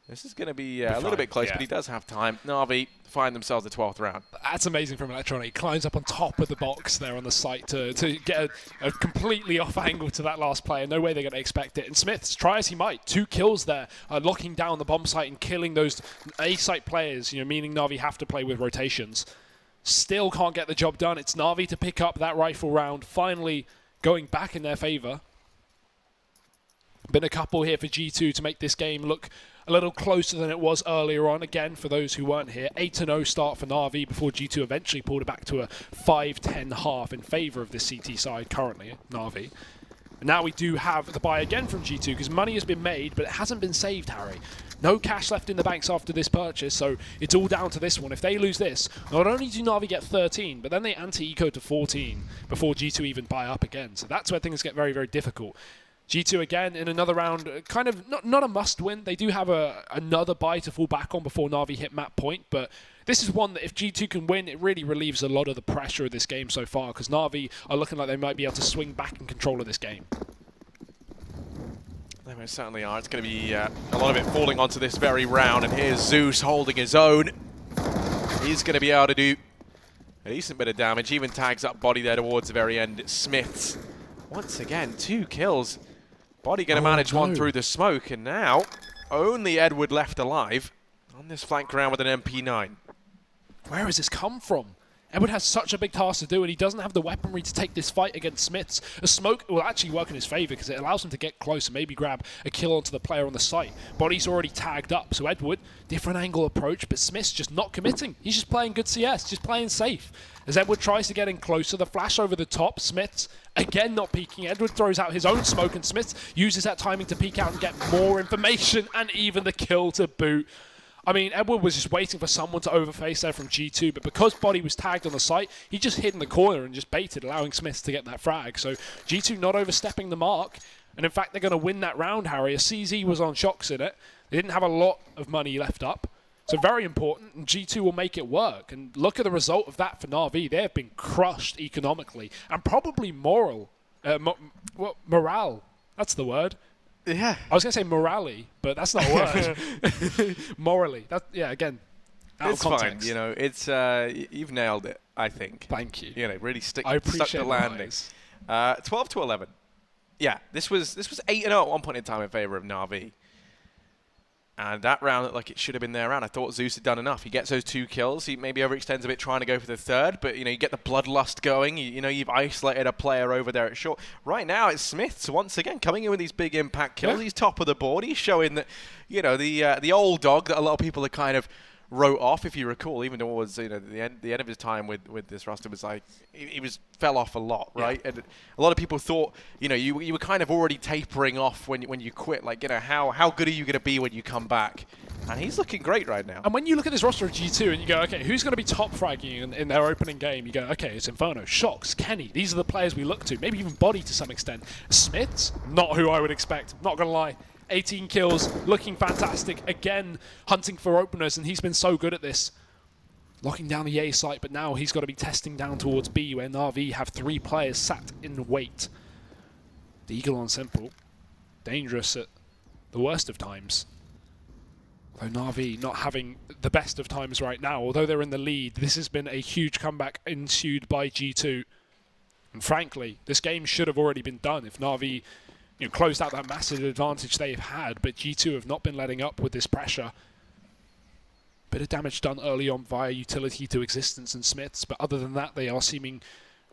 This is going to be a little bit close, but he does have time. Na'Vi find themselves the 12th round. That's amazing from Electronic. He climbs up on top of the box there on the site to get a completely off angle to that last player. No way they're going to expect it. And Smiths, try as he might, 2 kills there, locking down the bomb site and killing those A-site players, meaning Na'Vi have to play with rotations. Still can't get the job done. It's Na'Vi to pick up that rifle round, finally going back in their favor. Been a couple here for G2 to make this game look a little closer than it was earlier on. Again, for those who weren't here, 8-0 start for Na'Vi before G2 eventually pulled it back to a 5-10 half in favor of this CT side currently, Na'Vi. And now we do have the buy again from G2 because money has been made, but it hasn't been saved, Harry. No cash left in the banks after this purchase, so it's all down to this one. If they lose this, not only do Na'Vi get 13, but then they anti-eco to 14 before G2 even buy up again. So that's where things get very, very difficult. G2 again in another round, kind of not a must-win. They do have another buy to fall back on before Na'Vi hit map point, but this is one that if G2 can win, it really relieves a lot of the pressure of this game so far, because Na'Vi are looking like they might be able to swing back in control of this game. They certainly are. It's going to be a lot of it falling onto this very round, and here's Zeus holding his own. He's going to be able to do a decent bit of damage, even tags up Body there towards the very end. Smiths, once again, 2 kills. Body going to manage one through the smoke, and now only Edward left alive on this flank round with an MP9. Where has this come from? Edward has such a big task to do, and he doesn't have the weaponry to take this fight against Smiths. A smoke will actually work in his favor because it allows him to get close and maybe grab a kill onto the player on the site. Body's already tagged up, so Edward, different angle approach, but Smiths just not committing. He's just playing good CS, just playing safe. As Edward tries to get in closer, the flash over the top, Smiths again not peeking. Edward throws out his own smoke, and Smiths uses that timing to peek out and get more information, and even the kill to boot. I mean, Edward was just waiting for someone to overface there from G2, but because Body was tagged on the site, he just hid in the corner and just baited, allowing Smiths to get that frag. So G2 not overstepping the mark, and in fact, they're going to win that round, Harry. A CZ was on shocks in it. They didn't have a lot of money left up, so very important, and G2 will make it work. And look at the result of that for Na'Vi. They have been crushed economically, and probably morale. That's the word. Yeah. I was going to say morally, but that's not a word. Morally. Yeah, again, out of context. It's fine. You know, it's you've nailed it, I think. Thank you. You know, really stuck appreciate the landing. 12 to 11. Yeah, this was 8-0 at one point in time in favor of Na'Vi. And that round looked like it should have been their round. I thought Zeus had done enough. He gets those 2 kills. He maybe overextends a bit trying to go for the third, but you know, you get the bloodlust going. You know, you've isolated a player over there at short. Right now, it's Smiths once again coming in with these big impact kills. Yeah. He's top of the board. He's showing that, you know, the old dog that a lot of people are kind of wrote off, if you recall, even towards, you know, the end of his time with this roster was like he fell off a lot, right? Yeah. And a lot of people thought, you know, you were kind of already tapering off when you quit. Like, you know, how good are you going to be when you come back? And he's looking great right now. And when you look at this roster of G2 and you go, okay, who's going to be top fragging in their opening game? You go, okay, it's Inferno, Shocks, Kenny. These are the players we look to. Maybe even Body to some extent. Smiths, not who I would expect. Not going to lie. 18 kills, looking fantastic. Again, hunting for openers, and he's been so good at this. Locking down the A site, but now he's got to be testing down towards B, where Na'Vi have 3 players sat in wait. The Eagle on Simple. Dangerous at the worst of times. Though Na'Vi not having the best of times right now, although they're in the lead, this has been a huge comeback ensued by G2. And frankly, this game should have already been done if Na'Vi, you know, closed out that massive advantage they've had, but G2 have not been letting up with this pressure. Bit of damage done early on via utility to Existence and Smiths, but other than that, they are seeming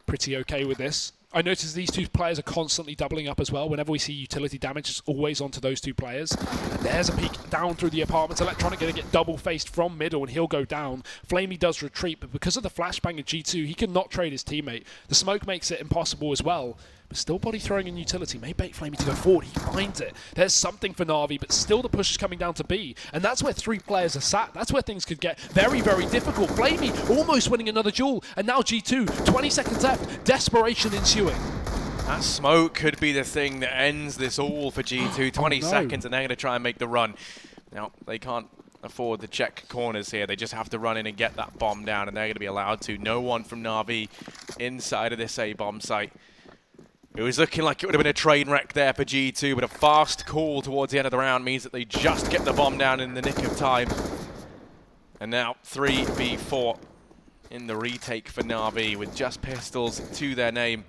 pretty okay with this. I noticed these 2 players are constantly doubling up as well. Whenever we see utility damage, it's always onto those 2 players. And there's a peek down through the apartments. Electronic going to get double-faced from middle, and he'll go down. Flamey does retreat, but because of the flashbang of G2, he cannot trade his teammate. The smoke makes it impossible as well. But still Body throwing in utility. May bait Flamey to go forward. He finds it. There's something for Na'Vi, but still the push is coming down to B. And that's where 3 players are sat. That's where things could get very, very difficult. Flamey almost winning another duel. And now G2, 20 seconds left. Desperation ensuing. That smoke could be the thing that ends this all for G2. 20 seconds, and they're going to try and make the run. Now, they can't afford to check corners here. They just have to run in and get that bomb down, and they're going to be allowed to. No one from Na'Vi inside of this A-bomb site. It was looking like it would have been a train wreck there for G2, but a fast call towards the end of the round means that they just get the bomb down in the nick of time. And now 3v4 in the retake for Na'Vi with just pistols to their name.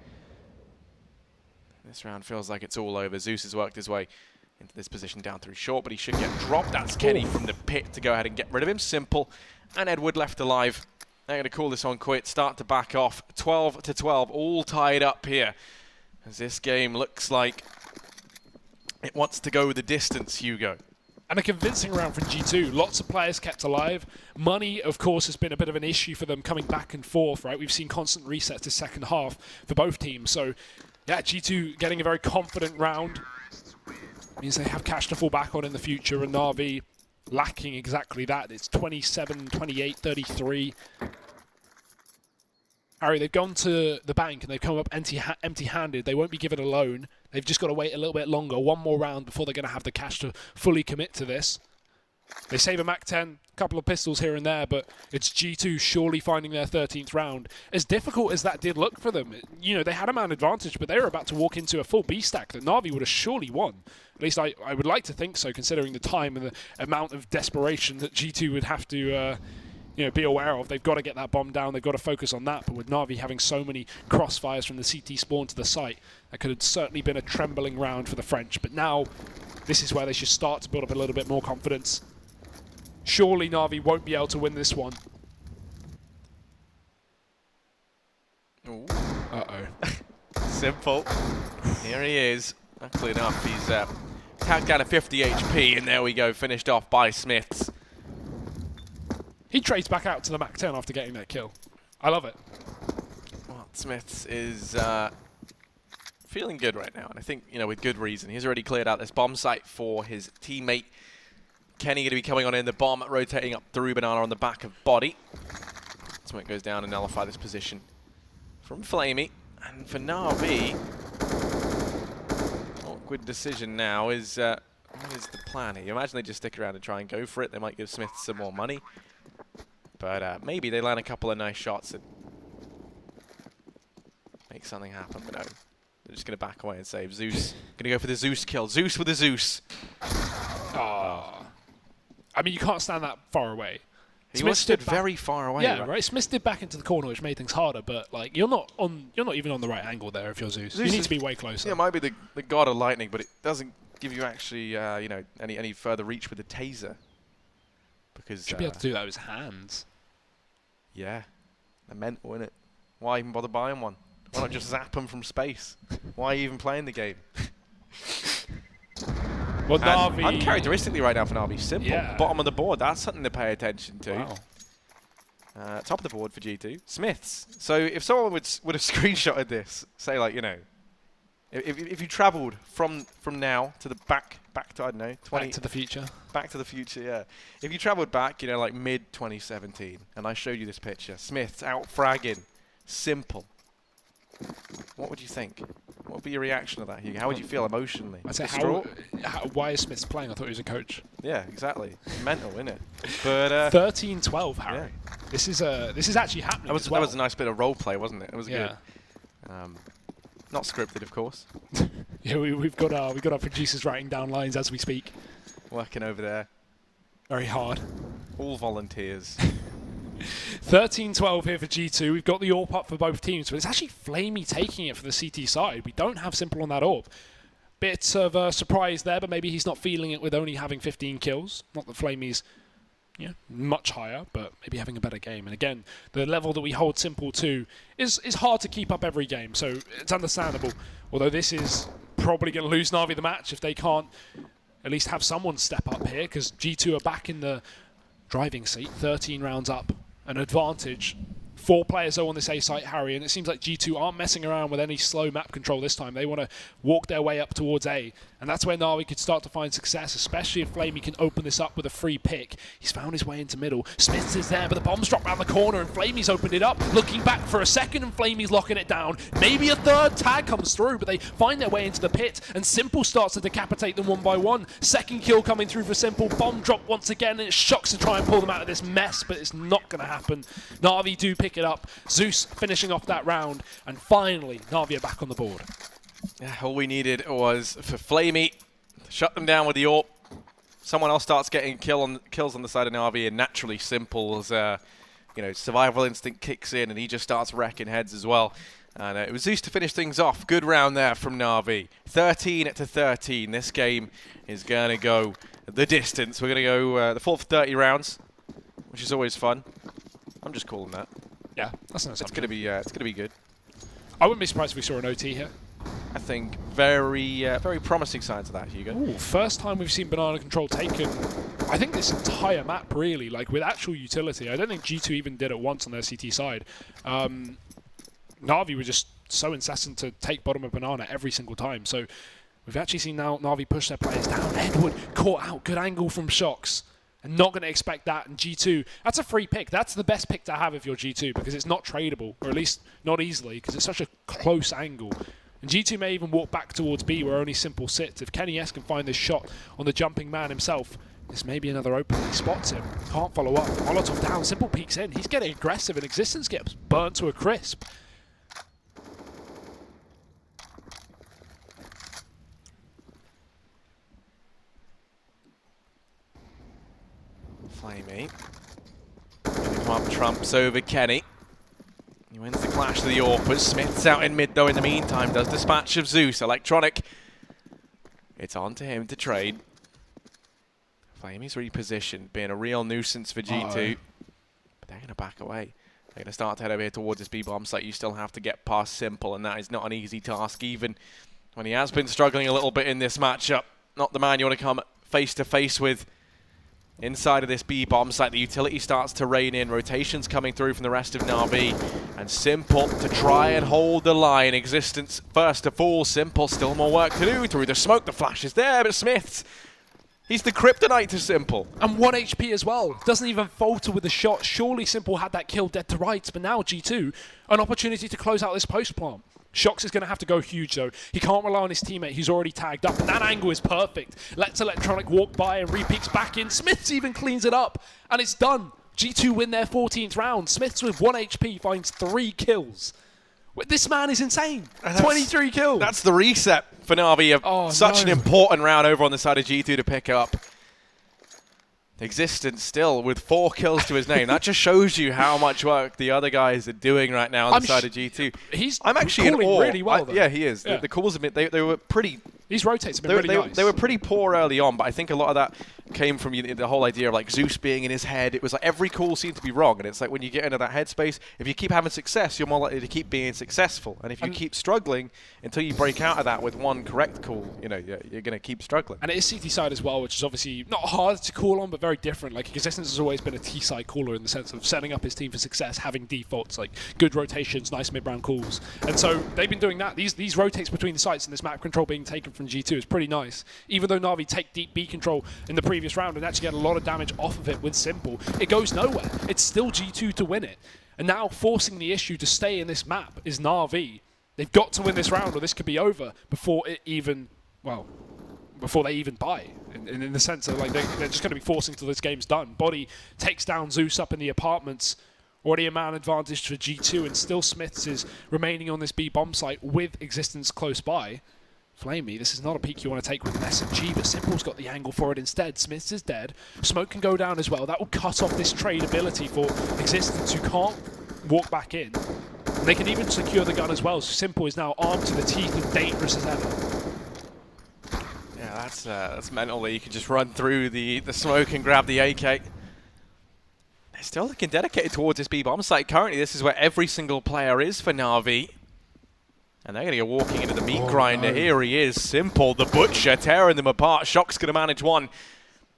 This round feels like it's all over. Zeus has worked his way into this position down through short, but he should get dropped. That's Kenny from the pit to go ahead and get rid of him. Simple. And Edward left alive. They're going to call this one quit, start to back off. 12 to 12, all tied up here. As this game looks like it wants to go the distance, Hugo. And a convincing round from G2. Lots of players kept alive. Money, of course, has been a bit of an issue for them coming back and forth, right? We've seen constant resets this second half for both teams. So, yeah, G2 getting a very confident round. Means they have cash to fall back on in the future, and Na'Vi lacking exactly that. It's 27, 28, 33. Harry, they've gone to the bank and they've come up empty-handed. They won't be given a loan. They've just got to wait a little bit longer, one more round before they're going to have the cash to fully commit to this. They save a MAC-10, a couple of pistols here and there, but it's G2 surely finding their 13th round. As difficult as that did look for them, you know, they had a man advantage, but they were about to walk into a full B stack that Na'Vi would have surely won. At least I would like to think so, considering the time and the amount of desperation that G2 would have to you know, be aware of. They've got to get that bomb down, they've got to focus on that, but with Na'Vi having so many crossfires from the CT spawn to the site, that could have certainly been a trembling round for the French. But now, this is where they should start to build up a little bit more confidence. Surely Na'Vi won't be able to win this one. Ooh. Uh-oh. Simple. Here he is. Luckily enough, he's tagged down to 50 HP, and there we go, finished off by Smiths. He trades back out to the MAC-10 after getting that kill. I love it. Well, Smiths is feeling good right now, and I think, you know, with good reason. He's already cleared out this bomb site for his teammate. Kenny going to be coming on in, the bomb rotating up through Banana on the back of body. Smoke goes down and nullify this position from Flamey. And for Na'Vi, awkward decision now is, what is the plan here? You imagine they just stick around and try and go for it. They might give Smith some more money. But maybe they land a couple of nice shots and make something happen. But no, they're just going to back away and save. Zeus going to go for the Zeus kill. Zeus with the Zeus. Oh. I mean, you can't stand that far away. He was stood very far away. Yeah, right. Smith did back into the corner, which made things harder. But like, you're not even on the right angle there if you're Zeus. You need to be way closer. Yeah, it might be the god of lightning, but it doesn't give you actually, you know, any further reach with the taser. Because should be able to do that with his hands. Yeah, they're mental, innit? Why even bother buying one? Why not just zap them from space? Why even playing the game? Well, Na'Vi, uncharacteristically right now for Na'Vi, simple. Yeah. Bottom of the board, that's something to pay attention to. Wow. Top of the board for G2, Smiths. So if someone would have screenshotted this, say like, you know, if you travelled from now to the back to, I don't know, 20... Back to the future. Back to the future, yeah. If you travelled back, you know, like mid-2017, and I showed you this picture, Smiths out fragging, simple. What would you think? What would be your reaction to that, Hugo? How would you feel emotionally? I'd say, why is Smiths playing? I thought he was a coach. Yeah, exactly. Mental, isn't it? But 13-12, Harry. Yeah. This is actually happening. That was a nice bit of role play, wasn't it? It was good. Not scripted, of course. Yeah, we've got our producers writing down lines as we speak. Working over there. Very hard. All volunteers. 13-12 here for G2. We've got the AWP up for both teams, but it's actually Flamey taking it for the CT side. We don't have Simple on that AWP. Bit of a surprise there, but maybe he's not feeling it with only having 15 kills. Not that Flamey's much higher, but maybe having a better game. And again, the level that we hold Simple to is hard to keep up every game, so it's understandable. Although this is probably going to lose Na'Vi the match if they can't at least have someone step up here, because G2 are back in the driving seat, 13 rounds up, an advantage. 4 players though on this A site, Harry, and it seems like G2 aren't messing around with any slow map control this time. They want to walk their way up towards A, and that's where Na'Vi could start to find success, especially if Flamey can open this up with a free pick. He's found his way into middle. Smiths is there, but the bomb's dropped around the corner, and Flamey's opened it up, looking back for a second, and Flamey's locking it down. Maybe a third tag comes through, but they find their way into the pit, and Simple starts to decapitate them one by one. Second kill coming through for Simple. Bomb drop once again, and it shocks to try and pull them out of this mess, but it's not going to happen. Na'Vi do pick it up. Zeus finishing off that round, and finally Na'Vi are back on the board. Yeah, all we needed was for Flamey to shut them down with the AWP. Someone else starts getting kills on the side of Na'Vi, and naturally Simple's survival instinct kicks in, and he just starts wrecking heads as well. And it was Zeus to finish things off. Good round there from Na'Vi. 13-13. This game is going to go the distance. We're going to go the full 30 rounds, which is always fun. I'm just calling that. Yeah, that's an assumption. It's gonna be good. I wouldn't be surprised if we saw an OT here. I think very promising signs of that, Hugo. Ooh, first time we've seen banana control taken, I think this entire map really, like with actual utility. I don't think G2 even did it once on their CT side. Na'Vi were just so incessant to take bottom of banana every single time. So we've actually seen now Na'Vi push their players down. Edward caught out, good angle from Shox. And not going to expect that. And G2, that's a free pick. That's the best pick to have if you're G2, because it's not tradable, or at least not easily, because it's such a close angle. And G2 may even walk back towards B, where only Simple sits. If Kenny S can find this shot on the jumping man himself, This may be another opening. He spots him. Can't follow up. Molotov down. Simple peeks in. He's getting aggressive, and Existence gets burnt to a crisp. Flamey. Gonna come up, trumps over Kenny. He wins the clash of the Orpers. Smith's out in mid, though, in the meantime. Does dispatch of Zeus. Electronic. It's on to him to trade. Flamey's repositioned, being a real nuisance for G2. But they're going to back away. They're going to start to head over here towards this B-bomb site. You still have to get past Simple, and that is not an easy task, even when he has been struggling a little bit in this matchup. Not the man you want to come face-to-face with. Inside of this B-bomb site, the utility starts to rain in. Rotations coming through from the rest of Na'Vi. And Simple to try and hold the line. Existence first to fall. Simple, still more work to do through the smoke. The flash is there, but Smith's, he's the kryptonite to Simple. And 1 HP as well. Doesn't even falter with the shot. Surely Simple had that kill dead to rights, but now G2, an opportunity to close out this post plant. Shox is going to have to go huge, though. He can't rely on his teammate who's already tagged up, and that angle is perfect. Lets Electronic walk by and re-peeks back in. Smiths even cleans it up, and it's done. G2 win their 14th round. Smiths with 1 HP finds 3 kills. This man is insane. 23 kills. That's the reset for Na'Vi. Such an important round over on the side of G2 to pick up. Existence still with 4 kills to his name. That just shows you how much work the other guys are doing right now on the side of G2. I'm actually in awe. Really well, yeah, he is. Yeah. The calls have been, they were pretty... These rotates have been really nice. They were pretty poor early on, but I think a lot of that came from the whole idea of like Zeus being in his head. It was like every call seemed to be wrong, and it's like when you get into that headspace, if you keep having success, you're more likely to keep being successful. And if you keep struggling until you break out of that with one correct call, you know, you're going to keep struggling. And it is CT side as well, which is obviously not hard to call on, but very different. Like Existence has always been a T side caller in the sense of setting up his team for success, having defaults like good rotations, nice mid-round calls. And so they've been doing that. These rotates between the sites and this map control being taken from G2 is pretty nice. Even though Na'Vi take deep B control in the previous round and actually get a lot of damage off of it with Simple, it goes nowhere. It's still G2 to win it. And now forcing the issue to stay in this map is Na'Vi. They've got to win this round or this could be over before it even, well, before they even buy. In the sense of like they're just going to be forcing till this game's done. Body takes down Zeus up in the apartments. Already a man advantage for G2, and still Smiths is remaining on this B bomb site with Existence close by. Flamey, this is not a peek you want to take with an SMG, but Simple's got the angle for it instead. Smiths is dead. Smoke can go down as well. That will cut off this trade ability for Existence, who can't walk back in. And they can even secure the gun as well, so Simple is now armed to the teeth and dangerous as ever. Yeah, that's mental that you can just run through the smoke and grab the AK. They're still looking dedicated towards this B-bomb site. Currently, this is where every single player is for Na'Vi. And they're going to go walking into the meat grinder. No. Here he is, Simple, the Butcher, tearing them apart. Shock's going to manage one.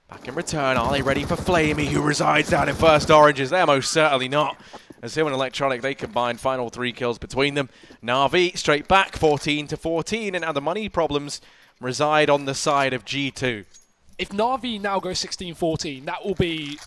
Back in return, are they ready for Flamey, who resides down in first oranges? They're most certainly not. As him and Electronic, they combine final 3 kills between them. Na'Vi straight back, 14-14, and now the money problems reside on the side of G2. If Na'Vi now go 16-14, that will be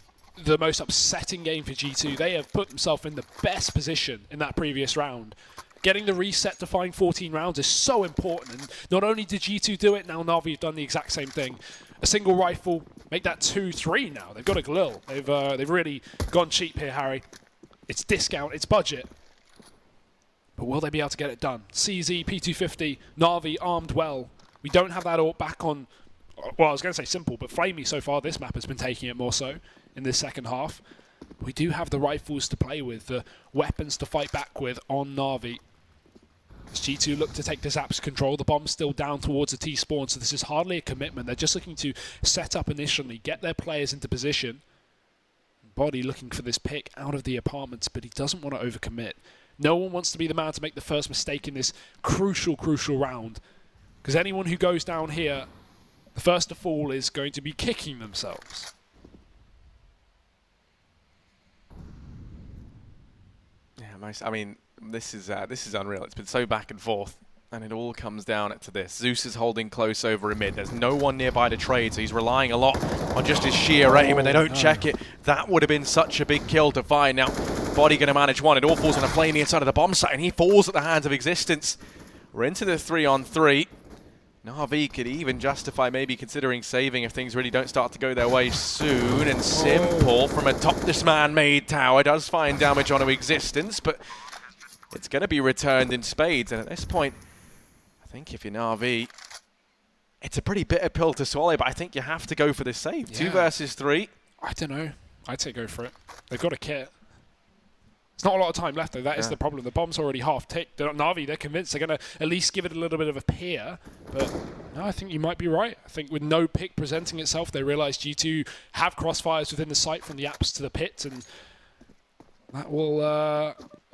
the most upsetting game for G2. They have put themselves in the best position in that previous round. Getting the reset to find 14 rounds is so important, and not only did G2 do it, now Na'Vi have done the exact same thing. A single rifle, make that 2-3 now. They've got a Galil. They've really gone cheap here, Harry. It's discount, it's budget. But will they be able to get it done? CZ, P250, Na'Vi armed well. We don't have that AWP back on, well, I was going to say Simple, but Flamey so far this map has been taking it more so in this second half. We do have the rifles to play with, the weapons to fight back with on Na'Vi. As G2 look to take the Zap's control, the bomb's still down towards the T-spawn, so this is hardly a commitment. They're just looking to set up initially, get their players into position. Body looking for this pick out of the apartments, but he doesn't want to overcommit. No one wants to be the man to make the first mistake in this crucial round. Because anyone who goes down here, the first to fall is going to be kicking themselves. Yeah, I mean, this is unreal. It's been so back and forth, and it all comes down to this. Zeus is holding close over in mid. There's no one nearby to trade, so he's relying a lot on just his sheer aim, and they don't check it. That would have been such a big kill to find. Now, Body going to manage one. It all falls on a Flamey inside of the bomb site, and he falls at the hands of Existence. We're into the 3-on-3. Na'Vi could even justify maybe considering saving if things really don't start to go their way soon. And Simple from atop this man-made tower does find damage onto existence, but it's going to be returned in spades. And at this point, I think if you're Na'Vi, it's a pretty bitter pill to swallow, but I think you have to go for this save. Yeah. 2 versus 3. I don't know. I'd say go for it. They've got a kit. There's not a lot of time left, though. That is the problem. The bomb's already half ticked. Na'Vi, they're convinced they're going to at least give it a little bit of a peer. But no, I think you might be right. I think with no pick presenting itself, they realize G2 have crossfires within the site from the apps to the pit, and that will...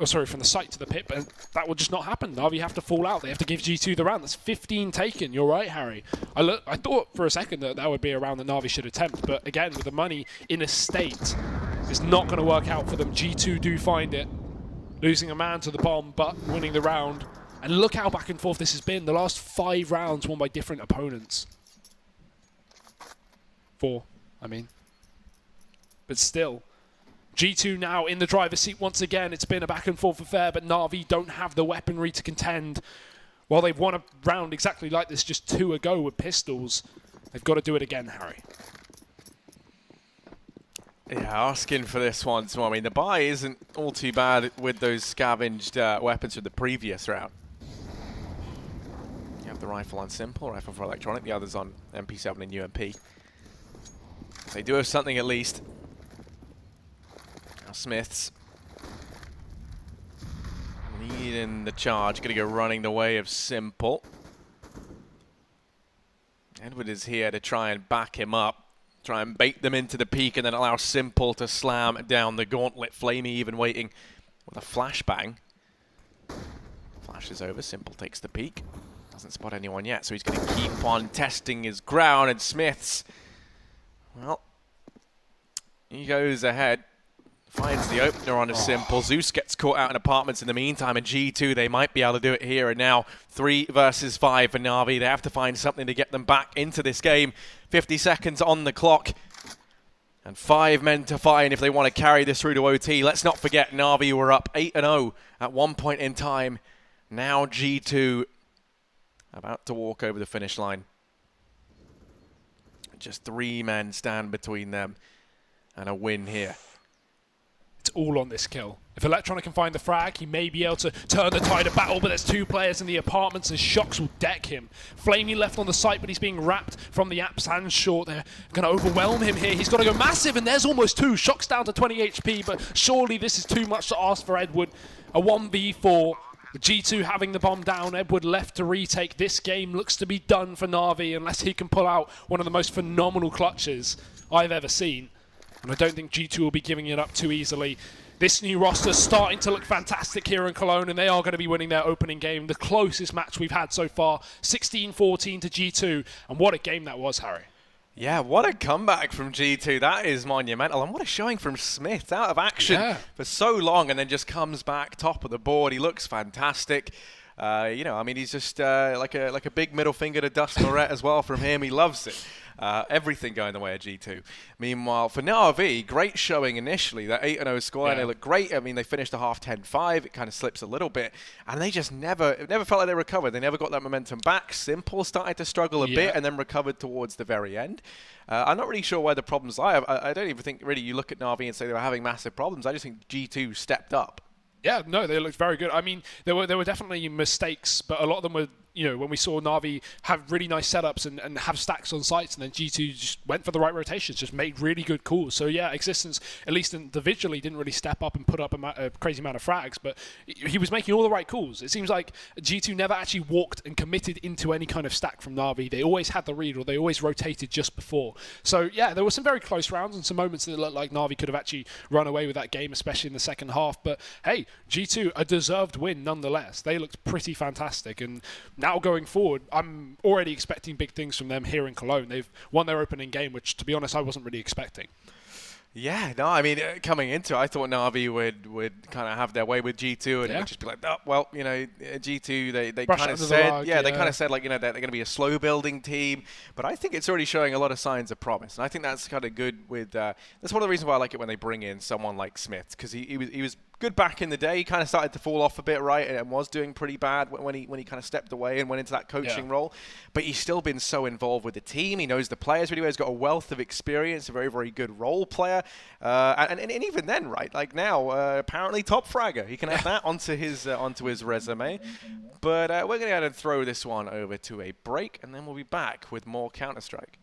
from the site to the pit, but that will just not happen. Na'Vi have to fall out. They have to give G2 the round. That's 15 taken. You're right, Harry. I thought for a second that would be a round that Na'Vi should attempt, but again, with the money in a state, it's not going to work out for them. G2 do find it, losing a man to the bomb, but winning the round. And look how back and forth this has been. The last 5 rounds won by different opponents. 4, I mean. But still, G2 now in the driver's seat once again. It's been a back and forth affair, but Na'Vi don't have the weaponry to contend. While they've won a round exactly like this just 2 ago with pistols, they've got to do it again, Harry. Yeah, asking for this one. So, I mean, the buy isn't all too bad with those scavenged weapons from the previous round. You have the rifle on Simple, rifle for Electronic, the others on MP7 and UMP. They do have something at least. Now Smiths leading the charge, going to go running the way of Simple. Edward is here to try and back him up. Try and bait them into the peak and then allow Simple to slam down the gauntlet. Flamey even waiting with a flashbang. Flash is over. Simple takes the peak. Doesn't spot anyone yet, so he's going to keep on testing his ground. And Smiths, well, he goes ahead. Finds the opener on a Simple. Zeus gets caught out in apartments in the meantime, and G2, they might be able to do it here and now. 3 versus 5 for Na'Vi. They have to find something to get them back into this game. 50 seconds on the clock. And 5 men to find if they want to carry this through to OT. Let's not forget, Na'Vi were up 8-0 at one point in time. Now G2 about to walk over the finish line. Just 3 men stand between them and a win here. It's all on this kill. If Electronic can find the frag, he may be able to turn the tide of battle, but there's 2 players in the apartments and Shocks will deck him. Flamey left on the site, but he's being wrapped from the apps hands short. They're going to overwhelm him here. He's got to go massive, and there's almost 2. Shocks down to 20 HP, but surely this is too much to ask for Edward. A 1v4. G2 having the bomb down. Edward left to retake. This game looks to be done for Na'Vi unless he can pull out one of the most phenomenal clutches I've ever seen. And I don't think G2 will be giving it up too easily. This new roster's starting to look fantastic here in Cologne, and they are going to be winning their opening game. The closest match we've had so far, 16-14 to G2. And what a game that was, Harry. Yeah, what a comeback from G2. That is monumental. And what a showing from Smith. Out of action for so long and then just comes back top of the board. He looks fantastic. You know, I mean, he's just like a big middle finger to Dustin Lorette as well from him. He loves it. Everything going the way of G2. Meanwhile, for Na'Vi, great showing initially. That 8-0 score, and they look great. I mean, they finished a half 10-5. It kind of slips a little bit. And they just it never felt like they recovered. They never got that momentum back. Simple started to struggle a bit and then recovered towards the very end. I'm not really sure where the problems lie. I don't even think really you look at Na'Vi and say they were having massive problems. I just think G2 stepped up. Yeah, no, they looked very good. I mean, there were definitely mistakes, but a lot of them were, you know, when we saw Na'Vi have really nice setups and have stacks on sites, and then G2 just went for the right rotations, just made really good calls. So yeah, Existence, at least individually, didn't really step up and put up a crazy amount of frags, but he was making all the right calls. It seems like G2 never actually walked and committed into any kind of stack from Na'Vi. They always had the read, or they always rotated just before. So yeah, there were some very close rounds and some moments that looked like Na'Vi could have actually run away with that game, especially in the second half. But hey, G2, a deserved win nonetheless. They looked pretty fantastic, and now going forward, I'm already expecting big things from them here in Cologne. They've won their opening game, which, to be honest, I wasn't really expecting. Yeah, no, I mean, coming into it, I thought Na'Vi would kind of have their way with G2 and it would just be like, oh, well, you know, G2, they kind of said, they kind of said, like, you know, they're going to be a slow building team, but I think it's already showing a lot of signs of promise, and I think that's kind of good with, that's one of the reasons why I like it when they bring in someone like Smith, because he was good back in the day. He kind of started to fall off a bit, right, and was doing pretty bad when he kind of stepped away and went into that coaching role. But he's still been so involved with the team. He knows the players really well. He's got a wealth of experience, a very, very good role player. And even then, right, like now, apparently top fragger. He can add that onto his resume. But we're going to go ahead and throw this one over to a break, and then we'll be back with more Counter-Strike.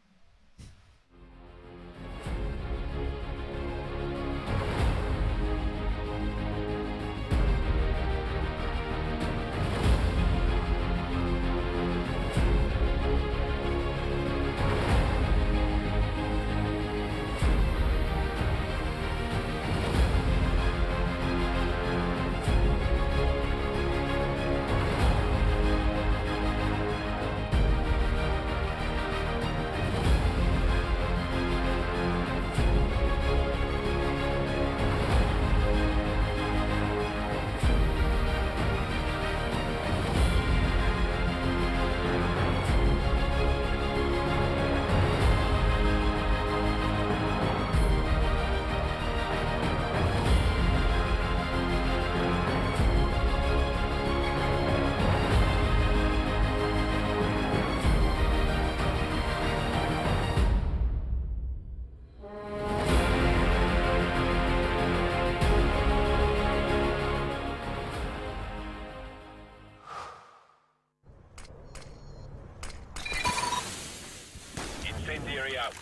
Incendiary out.